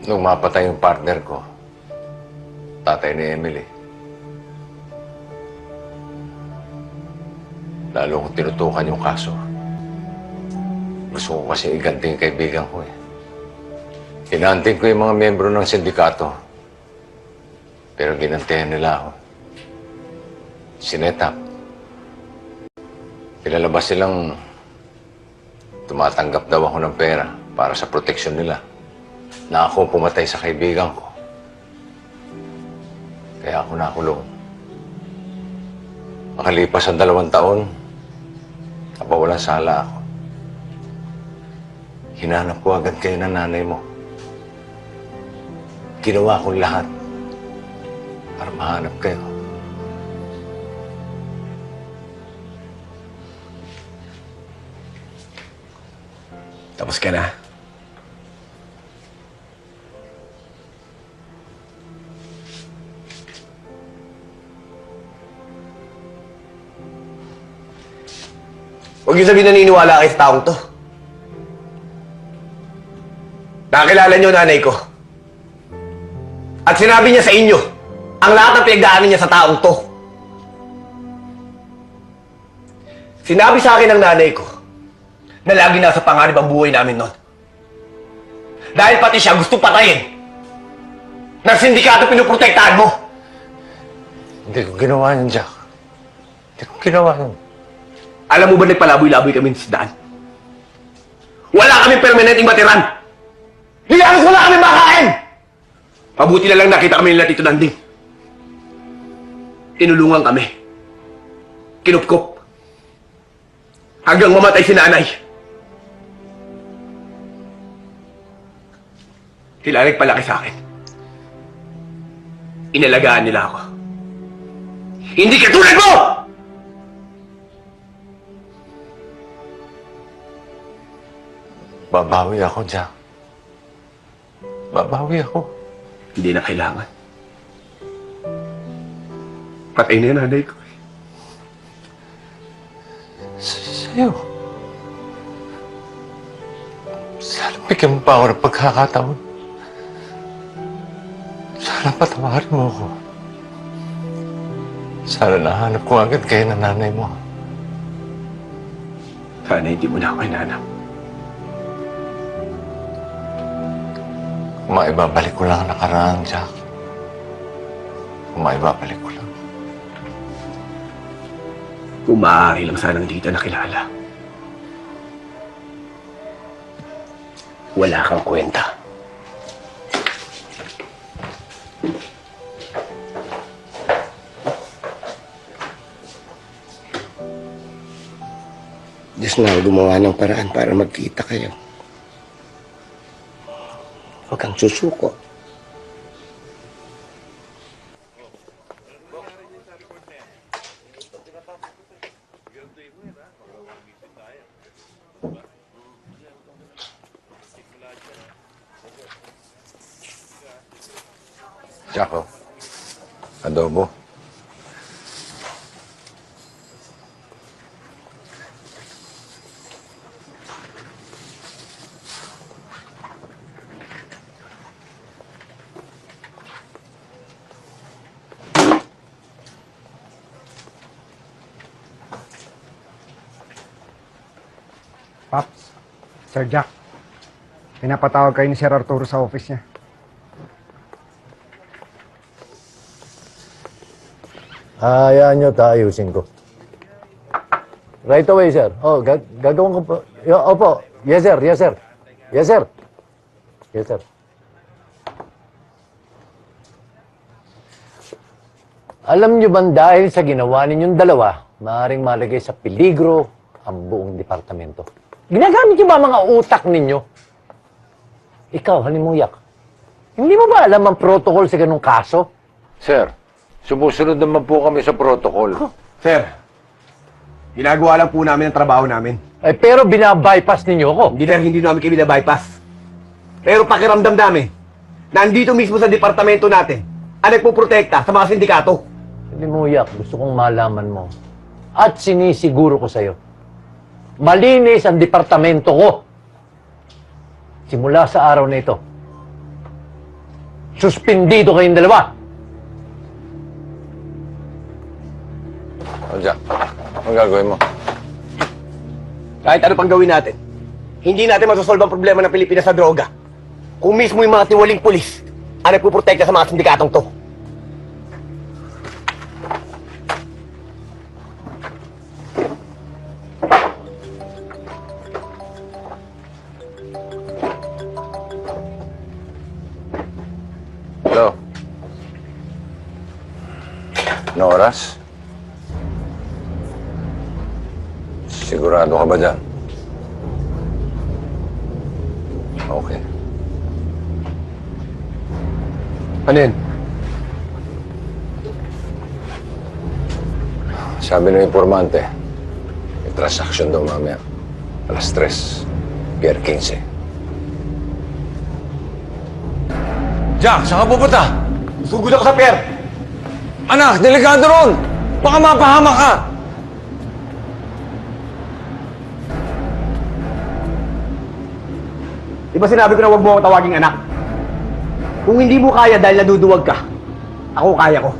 Speaker 4: Nung mapatay yung partner ko, tatay ni Emily, lalo kong tinutukan yung kaso. Gusto ko kasi iganti yung kaibigan ko eh. Hinanting ko yung mga miyembro ng sindikato. Pero ginantihan nila ako. Sinetap. Pinalabas silang tumatanggap daw ako ng pera para sa proteksyon nila. Na ako pumatay sa kaibigan ko. Kaya ako nakulong. Makalipas ang 2 taon, napawalan sala ako. Hinanap ko agad kayo ng nanay mo. Ginawa ko lahat para mahanap kayo.
Speaker 21: Tapos ka na. Huwag niyo sabihin naniniwala kayo sa taong to. Nakakilala niyo nanay ko. At sinabi niya sa inyo ang lahat ng pinagdaanan niya sa taong to. Sinabi sa akin ng nanay ko na lagi nasa panganib ang buhay namin noon. Dahil pati siya gusto patayin ng sindikato pinuprotektahan mo.
Speaker 4: Hindi ko ginawa yun, Jack. Hindi ko ginawa yun.
Speaker 21: Alam mo ba nagpalaboy-laboy kami sa daan? Wala kaming permanenteng matiran! Hilalos wala kaming makain! Mabuti na lang nakita kami nila Tito Nanding. Tinulungan kami. Kinupkop. Hanggang mamatay si nanay. Sila nagpalaki sa akin. Inalagaan nila ako. Hindi katulad mo!
Speaker 4: Babawi ako, Jack. Babawi ako.
Speaker 21: Hindi na kailangan. Patay na yung nanay ko.
Speaker 4: Sa'yo. Sana bigyan mo pa ako ng pagkakataon. Sana patawarin mo ako. Sana nahanap ko agad kayo ng nanay mo.
Speaker 21: Sana hindi mo na ako hinanap.
Speaker 4: Kung maibabalik ko lang ang nakaraan, Jack. Kung maibabalik ko lang.
Speaker 21: Kung maaari lang sanang dito nakilala. Wala kang kwenta.
Speaker 9: Diyos na ang gumawa ng paraan para magkita kayo. Huwag kang susuko.
Speaker 4: Jaco, adobo.
Speaker 13: Paps, Sir Jack, pinapatawag kayo ni Sir Arturo sa office niya.
Speaker 2: Hayaan nyo, taayusin ko. Right away, sir. Oh, gagawin ko po. Opo. Yes, sir. Yes, sir. Yes, sir. Yes, sir. Alam nyo ba dahil sa ginawa ninyong dalawa, maaaring malagay sa peligro ang buong departamento? Ginagamit nyo ba ang mga utak ninyo? Ikaw, halimuyak. Hindi mo ba alam ang protocol sa ganung kaso?
Speaker 4: Sir, sumusunod naman po kami sa protocol.
Speaker 21: Sir, ginagawa lang po namin ang trabaho namin.
Speaker 2: Eh, pero binabypass ninyo ako.
Speaker 21: Hindi namin kayo binabypass. Pero pakiramdam namin, nandito mismo sa departamento natin, ang nagpuprotekta sa mga sindikato.
Speaker 2: Halimuyak, gusto kong malaman mo. At sinisiguro ko sa'yo, malinis ang departamento ko. Simula sa araw na ito, suspindido kayong dalawa.
Speaker 4: O, Jack, ang gagawin mo?
Speaker 21: Kahit ano pang gawin natin, hindi natin masosolve ang problema ng Pilipinas sa droga. Kung mismo yung mga tiwaling pulis ang nagpuprotekta sa mga sindikatong to.
Speaker 4: Hello? Ano oras? Sigurado ka ba dyan? Okay.
Speaker 21: Ano yun?
Speaker 4: Sabi ng informante, may transaction daw mamaya. Alas 3, Pier 15. Jack, saan ka pupunta?
Speaker 21: Sugod ako sa pier!
Speaker 4: Anak, delikado ron! Baka mapahama ka!
Speaker 21: Di ba sinabi ko na huwag mo akong tawaging anak? Kung hindi mo kaya dahil naduduwag ka, ako kaya ko.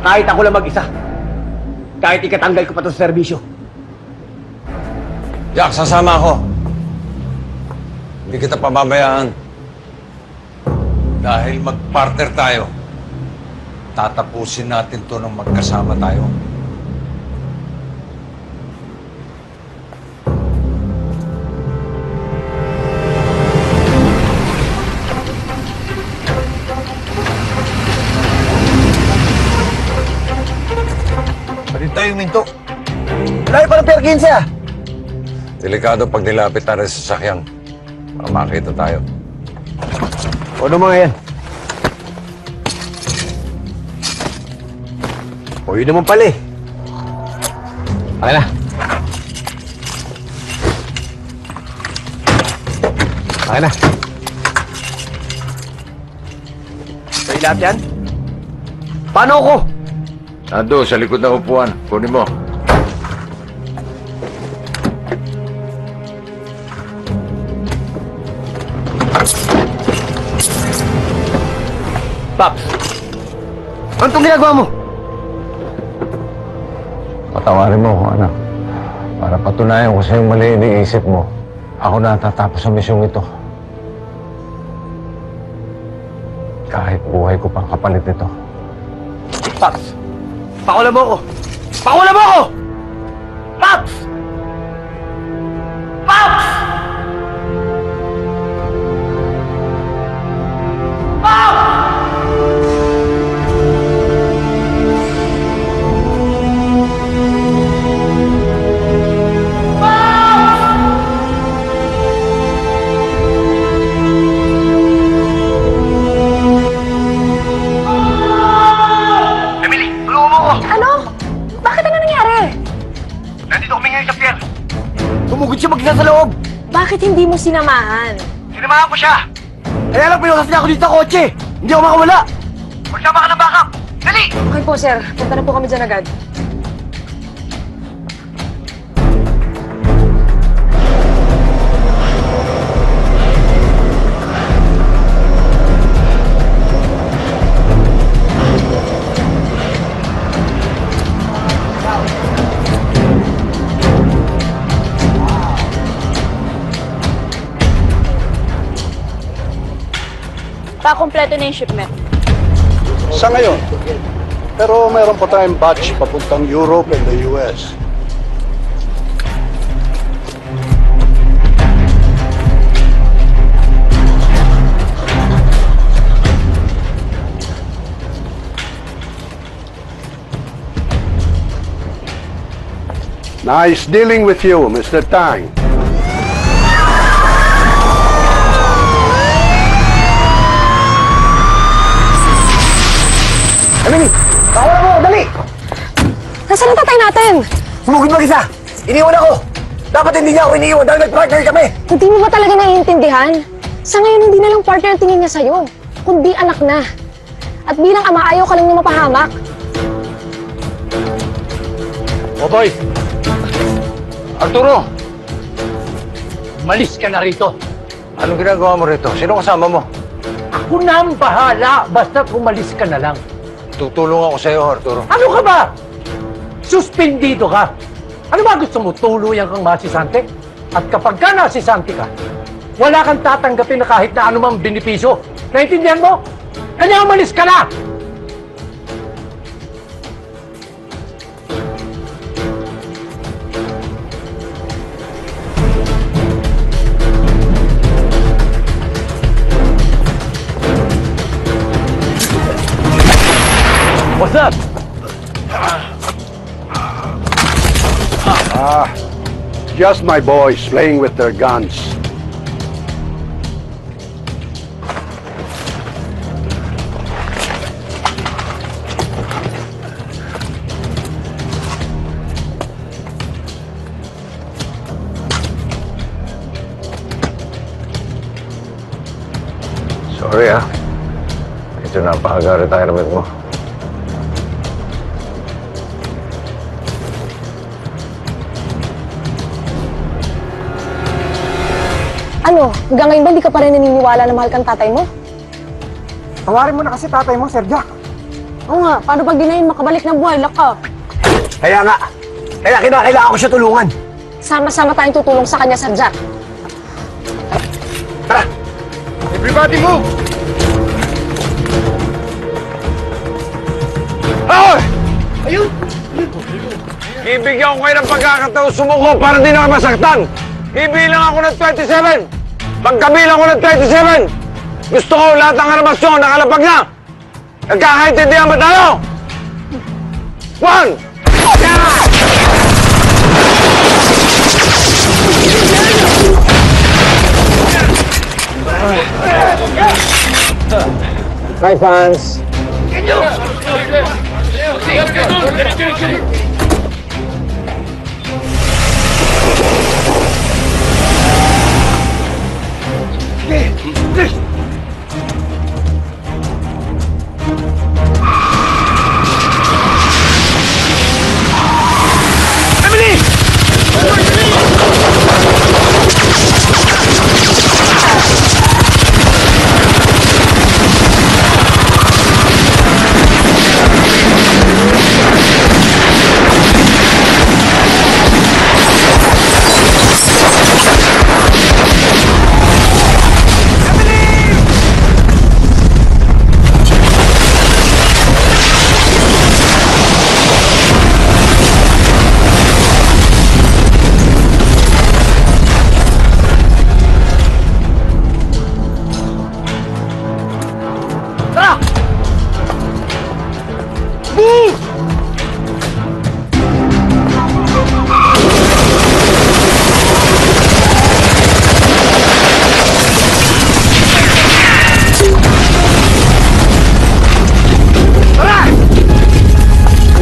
Speaker 21: Kahit ako lang mag-isa. Kahit ikatanggal ko pa to sa serbisyo.
Speaker 4: Jack, sasama ako. Hindi kita pababayaan. Dahil mag-partner tayo, tatapusin natin to nang magkasama tayo. Pwede tayo minto.
Speaker 7: Layo pa ng Pier 15 ah.
Speaker 4: Delikado pag nilapit tayo sa sasakyan. Baka makita tayo.
Speaker 11: Ano mga yan? O yun naman pala eh. Okay na. Okay na.
Speaker 7: Sa'yo lahat yan? Paano ako?
Speaker 4: Nando, sa likod ng upuan. Kunin mo.
Speaker 7: Paps, ano itong ginagawa mo?
Speaker 4: Patawarin mo ako, anak. Para patunayan ko sa'yo mali iniisip mo. Ako na tatapos sa misyong ito. Kahit buhay ko pang kapalit nito.
Speaker 7: Paps, pakulan mo ako! Pakulan mo ako! Paps! Paps! Tumugod siya magkita sa loob!
Speaker 6: Bakit hindi mo sinamahan?
Speaker 7: Sinamahan ko siya! Kaya lang pinukas niya ako dito sa kotse! Hindi ako makawala! Magsama ka ng backup! Dali!
Speaker 6: Okay po, sir. Punta na po kami dyan agad.
Speaker 12: Pakompleto na yung shipment.
Speaker 18: Sa ngayon. Pero mayroon pa tayong batch papuntang Europe and the US. Nice dealing with you, Mr. Tang.
Speaker 7: Emily! Pakawala mo! Dali!
Speaker 6: Nasaan ang tatay natin?
Speaker 7: Sumugod mag-isa! Iniwan ako! Dapat hindi niya ako iniiwan dahil nag-partner kami!
Speaker 6: Hindi mo ba talaga naiintindihan? Sa ngayon, hindi na lang partner ang tingin niya sa'yo, kundi anak na. At bilang ama, ayaw ka lang niya mapahamak.
Speaker 2: O boy! Arturo! Malis ka na rito.
Speaker 4: Anong ginagawa mo rito? Sino kasama mo?
Speaker 2: Ako na ang bahala, basta umalis ka na lang.
Speaker 4: Tutulong ako sa'yo, Arturo.
Speaker 2: Ano ka ba? Suspendido ka. Ano ba gusto mo? Tuluyan kang masisante? At kapag ka nasisante ka, wala kang tatanggapin na kahit na anumang benepisyo. Naintindihan mo? Kanya umalis ka na! What's up?
Speaker 18: Just my boys playing with their guns.
Speaker 4: Sorry Medyo napaka-retirement mo.
Speaker 6: Ano, hanggang ngayon ba hindi ka pa rin naniniwala na mahal kang tatay mo?
Speaker 13: Tawarin mo na kasi tatay mo, Sir Jack.
Speaker 6: Oo nga, paano pag di na yun makabalik ng buhay, laka?
Speaker 7: Kaya nga, kailangan ko siya tulungan.
Speaker 6: Sama-sama tayong tutulong sa kanya, Sir Jack.
Speaker 11: Everybody move! Hoy!
Speaker 4: Ayun! Ibigyan ko kayo ng pagkakataon sumuko para di na masaktan. Ibilang ako ng 27. Pagkabilang ko ng 27, gusto ko lahat ng armasyon nakalapag na. Nagkakaintindihan ba tayo? 1! Hi, fans.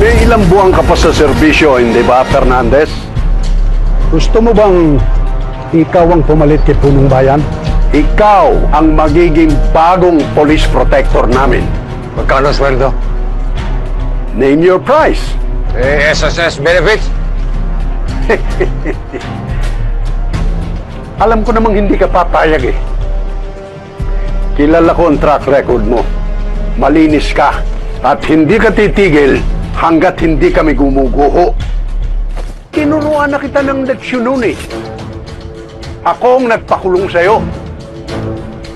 Speaker 11: May ilang buwan ka pa sa serbisyo, hindi ba, Fernandez? Gusto mo bang ikaw ang pumalit kay Punong Bayan? Ikaw ang magiging bagong police protector namin.
Speaker 4: Magkano sweldo?
Speaker 11: Name your price.
Speaker 4: SSS benefits?
Speaker 11: Alam ko namang hindi ka papayag eh. Kilala ko ang track record mo. Malinis ka. At hindi ka titigil hanggat hindi kami gumuguho. Tinuruan na kita ng leksyon nun eh. Ako ang nagpakulong sa'yo.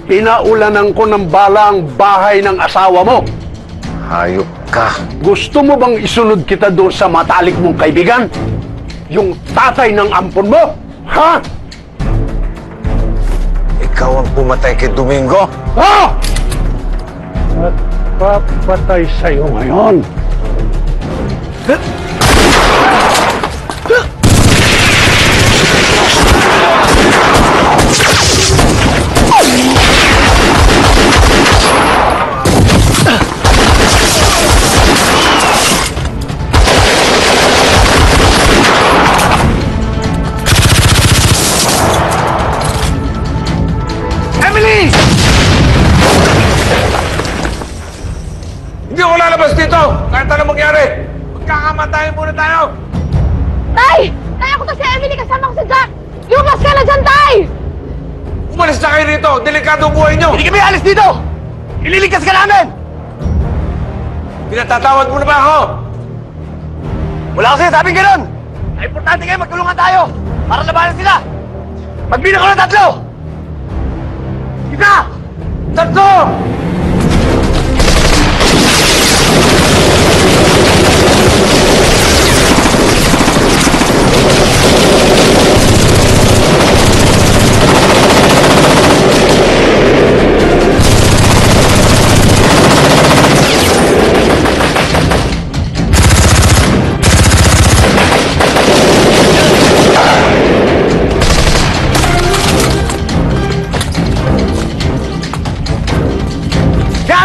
Speaker 11: Pinaulanan ko ng bala ang bahay ng asawa mo.
Speaker 4: Hayop ka.
Speaker 11: Gusto mo bang isunod kita doon sa matalik mong kaibigan? Yung tatay ng ampon mo? Ha?
Speaker 4: Ikaw ang pumatay kay Domingo?
Speaker 11: Ha? At papatay sa'yo ngayon.
Speaker 4: Emily! Hindi ako lalabas dito! Kahit ano mangyari! Magkakamatayin muna tayo!
Speaker 6: Tay! Tay, ako to si Emily, kasama ko si Jack! Lumabas ka na dyan, Tay!
Speaker 4: Umalis na kayo rito! Delikado ang buhay nyo!
Speaker 7: Hindi kami alis dito! Ililigtas ka namin!
Speaker 4: Pinatatawad mo na ba ako?
Speaker 7: Wala kasi sabing ganun! Ay, importante kayo magtulungan tayo para labanan sila! Magbilang ko ng 3! Isa!
Speaker 4: 3!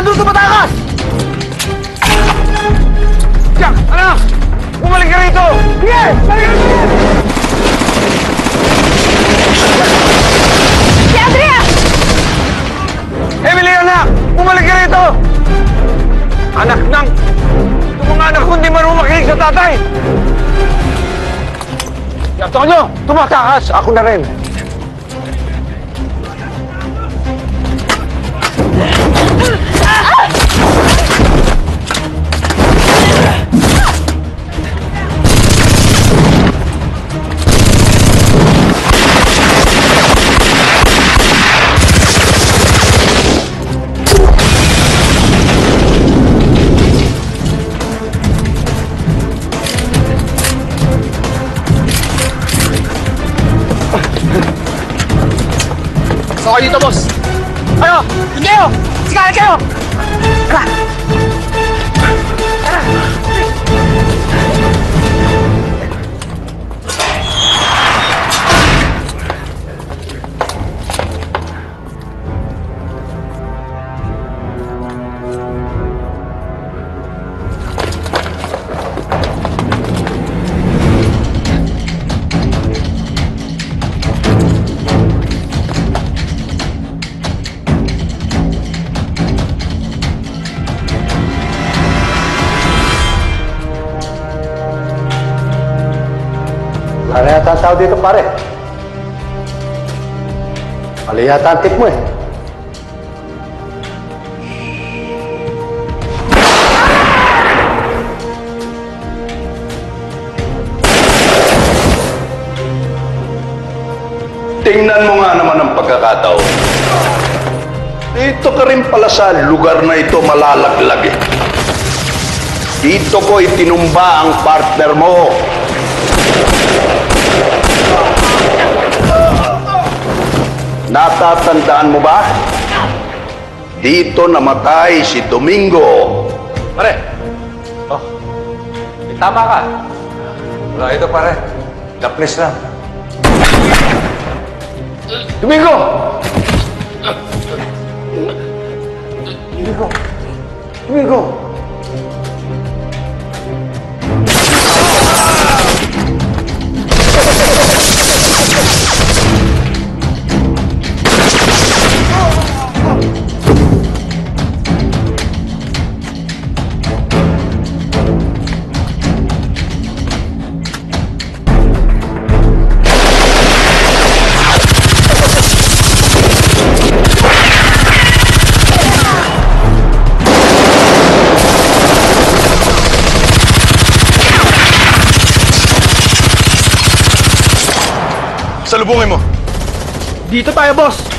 Speaker 7: Andun sa Batangas!
Speaker 4: Jack! Anak! Bumalik ka rito!
Speaker 7: Sige! Balik ka rito!
Speaker 6: Si Andrea!
Speaker 4: Emily, anak! Bumalik ka rito! Anak ng... Itong mga anak ko hindi marunong makinig sa tatay! Antonio! Tumatakas! Ako na rin!
Speaker 1: Pasok kayo dito, boss! Kayo! Yun kayo! Sigahan kayo! Tara! Tara!
Speaker 2: Wala na yata ang tao dito, pare. Mali yata ang tip mo eh.
Speaker 11: Tingnan mo nga naman ang pagkakataon. Dito ka rin pala sa lugar na ito malalaglag eh. Dito ko itinumba ang partner mo. Natatandaan mo ba? Dito namatay si Domingo.
Speaker 4: Pare! Oh, tama ka. Wala ito, pare. Lapnis lang.
Speaker 2: Domingo! Domingo! Domingo!
Speaker 10: Salubungin mo.
Speaker 14: Dito tayo, boss!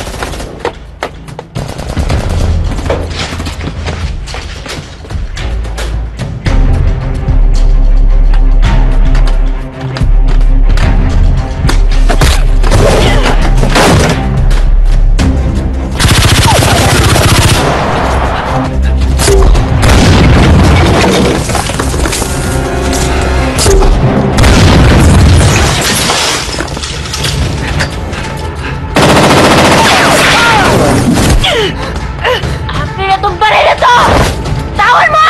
Speaker 3: Pinatumba rin ito! Tawan mo!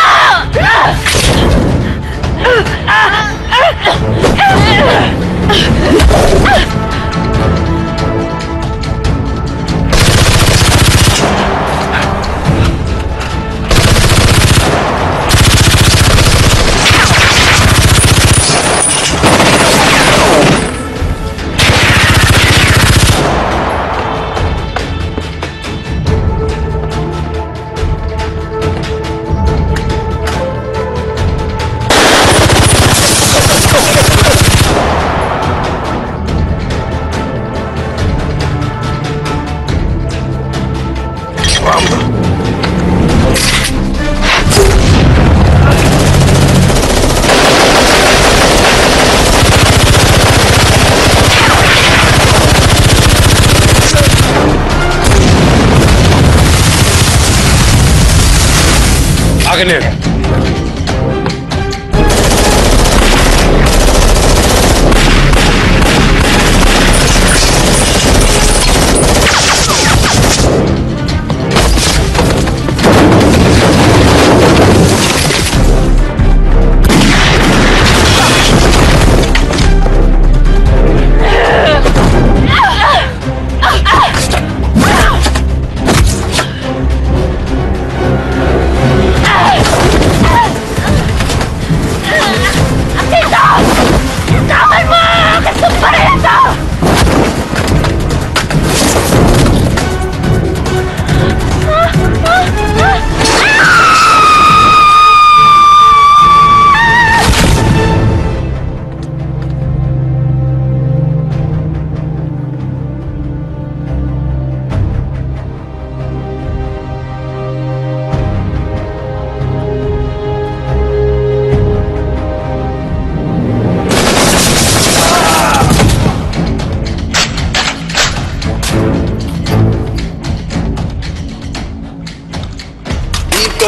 Speaker 10: Akin yan.
Speaker 3: Ah!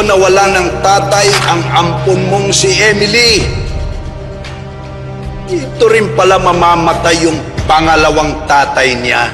Speaker 18: nawala ng tatay ang ampon mong si Emily. Ito rin pala mamamatay yung pangalawang tatay niya.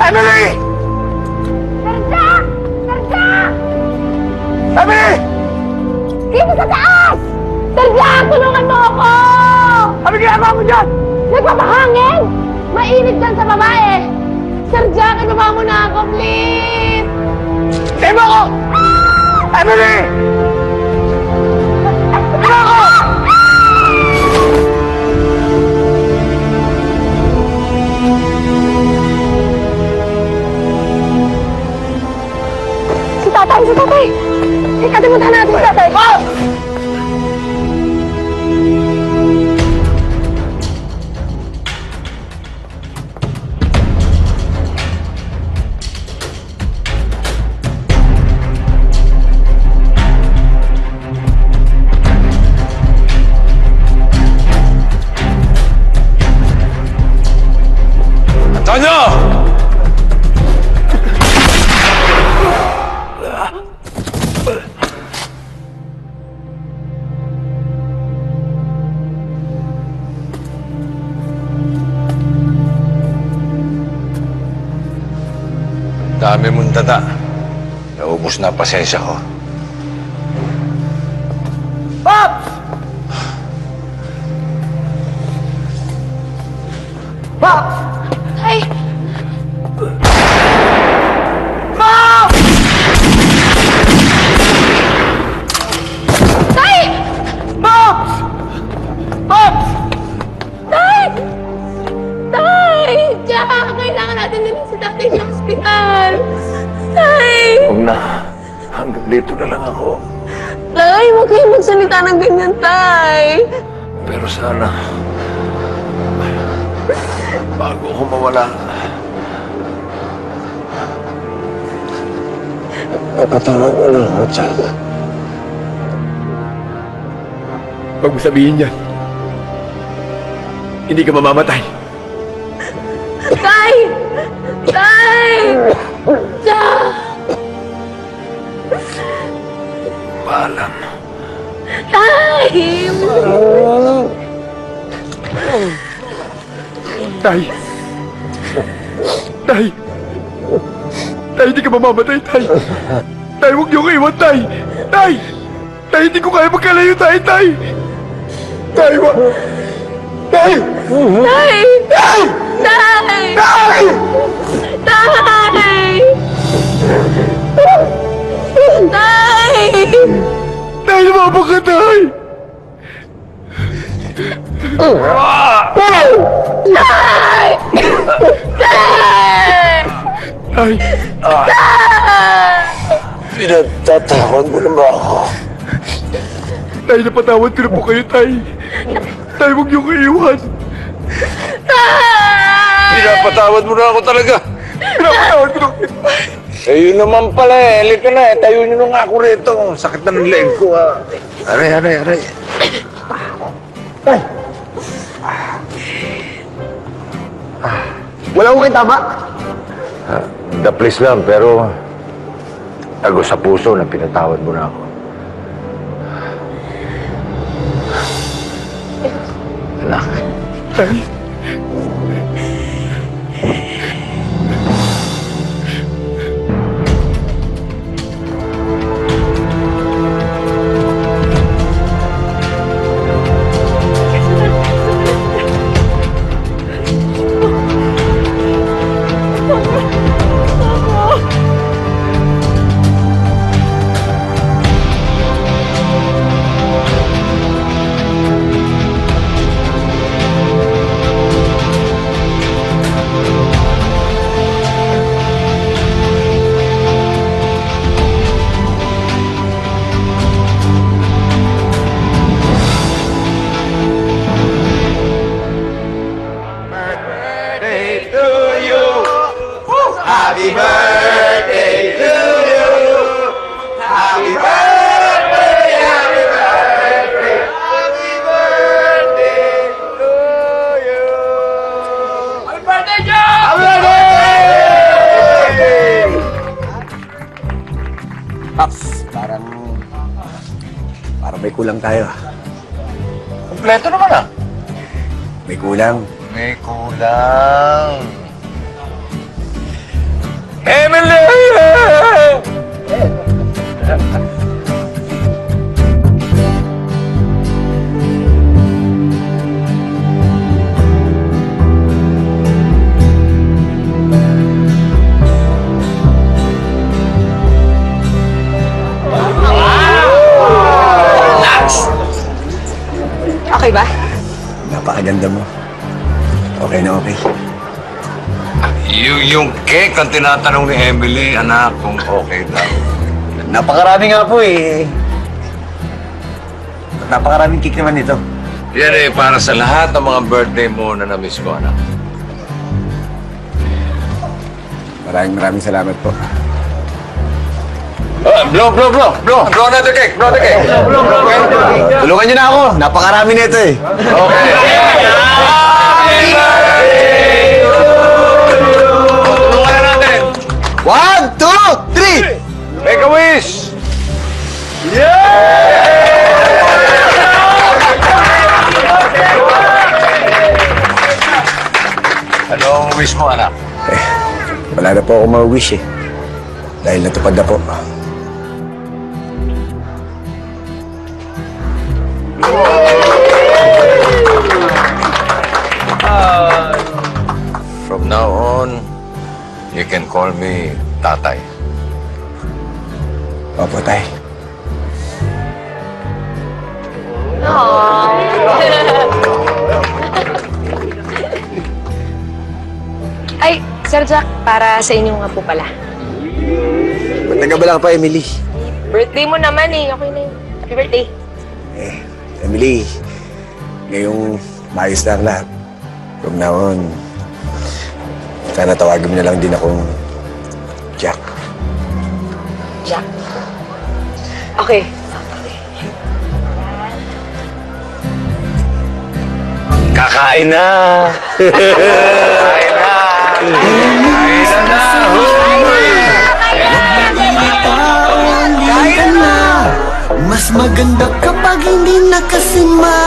Speaker 3: Emily!
Speaker 6: Sir Jack!
Speaker 3: Emily!
Speaker 6: Dito sa taas! Sir Jack, tulungan mo ako!
Speaker 3: Ano ginagawa mo dyan?
Speaker 6: Nagpapahangin! Mainit dyan sa babae! Sir Jack, ibaba mo na ako, please!
Speaker 3: Hindi mo ako! Emily! Hindi mo ako!
Speaker 6: Si tatay! Ikatimutan natin si tatay!
Speaker 10: Antonio!
Speaker 4: Dami mong dada. Naubos na ang pasensya ko.
Speaker 3: Pops! Pops!
Speaker 6: Ay!
Speaker 3: Pops!
Speaker 6: Tay!
Speaker 3: Pops! Pops!
Speaker 6: Tay! Tay! Jack, kailangan natin din si tatay sa ospital. Tay!
Speaker 4: Huwag na. Hanggang dito na lang ako.
Speaker 6: Tay, huwag kayo magsalita ng ganyan, Tay.
Speaker 4: Pero sana, bago ako mawala, napatawag ko lang ako, Jack.
Speaker 10: Huwag mo sabihin yan. Hindi ka mamamatay.
Speaker 6: Tay! Tay! Jack!
Speaker 4: Paalam.
Speaker 6: Tay!
Speaker 10: Tay! Tay! Tay, hindi ka mamamatay, Tay! Tay, huwag niyo ko iwan, Tay! Tay! Tay, hindi ko kaya magkalayo, Tay! Tay! Tay, wag! Tay!
Speaker 6: Tay!
Speaker 10: Tay!
Speaker 6: Tay!
Speaker 10: Tay!
Speaker 6: Tay!
Speaker 3: Tay!
Speaker 10: Tay, lumabang ka, Tay!
Speaker 3: Tay! Tay!
Speaker 10: Tay!
Speaker 9: Pinagtatawag mo na ba ako?
Speaker 10: Tay, napatawad ko na po kayo, Tay. Tay, huwag niyo ko iiwan.
Speaker 4: Pinapatawad mo na ako talaga.
Speaker 10: Pinapatawad ko na kayo.
Speaker 4: Eh, yun naman pala eh. Halika na eh. Tayo nyo nga ako rito. Sakit na ng leg ko ah. Aray.
Speaker 7: Wala ko kayo tama.
Speaker 4: The please lang, pero tago sa puso na pinatawad mo na ako. Anak.
Speaker 10: Tay.
Speaker 3: Happy birthday to you. Happy birthday, happy birthday, happy birthday to you. Happy birthday, Joe! Happy birthday!
Speaker 9: Paps, parang may kulang tayo.
Speaker 4: Kompleto naman ah.
Speaker 9: May kulang.
Speaker 4: May kulang. Emily!
Speaker 6: Okay ba?
Speaker 9: Napakaganda mo. Okay na okay.
Speaker 4: Yung cake ang tinatanong ni Emily, anak, kung okay daw.
Speaker 9: Napakarami nga po eh. Napakaraming cake naman ito.
Speaker 4: Yan eh, para sa lahat ng mga birthday mo na na-miss ko, anak.
Speaker 9: Maraming salamat po.
Speaker 4: Blow another cake, blow the cake.
Speaker 9: Tulungan niyo na ako. Napakarami nito eh.
Speaker 4: Okay. Tulungan na natin.
Speaker 9: 1, 2, 3!
Speaker 4: Make a wish! Anong wish mo, anak?
Speaker 9: Wala na po ako ma-wish eh. Dahil natupad na po.
Speaker 4: From now on, you can call me Tatay.
Speaker 9: Opo, tay.
Speaker 6: Ay, Sir Jack, para sa inyo nga po pala.
Speaker 9: Ba't nagabala ka pa, Emily?
Speaker 6: Birthday mo naman eh. Okay na yun. Happy birthday.
Speaker 9: Emily, ngayong maayos na ang lahat. From now on, sana tawagin mo na lang din akong Jack.
Speaker 6: Jack. Okay.
Speaker 4: Kakain na! Kakain na!
Speaker 3: Mas maganda kapag hindi nakasima.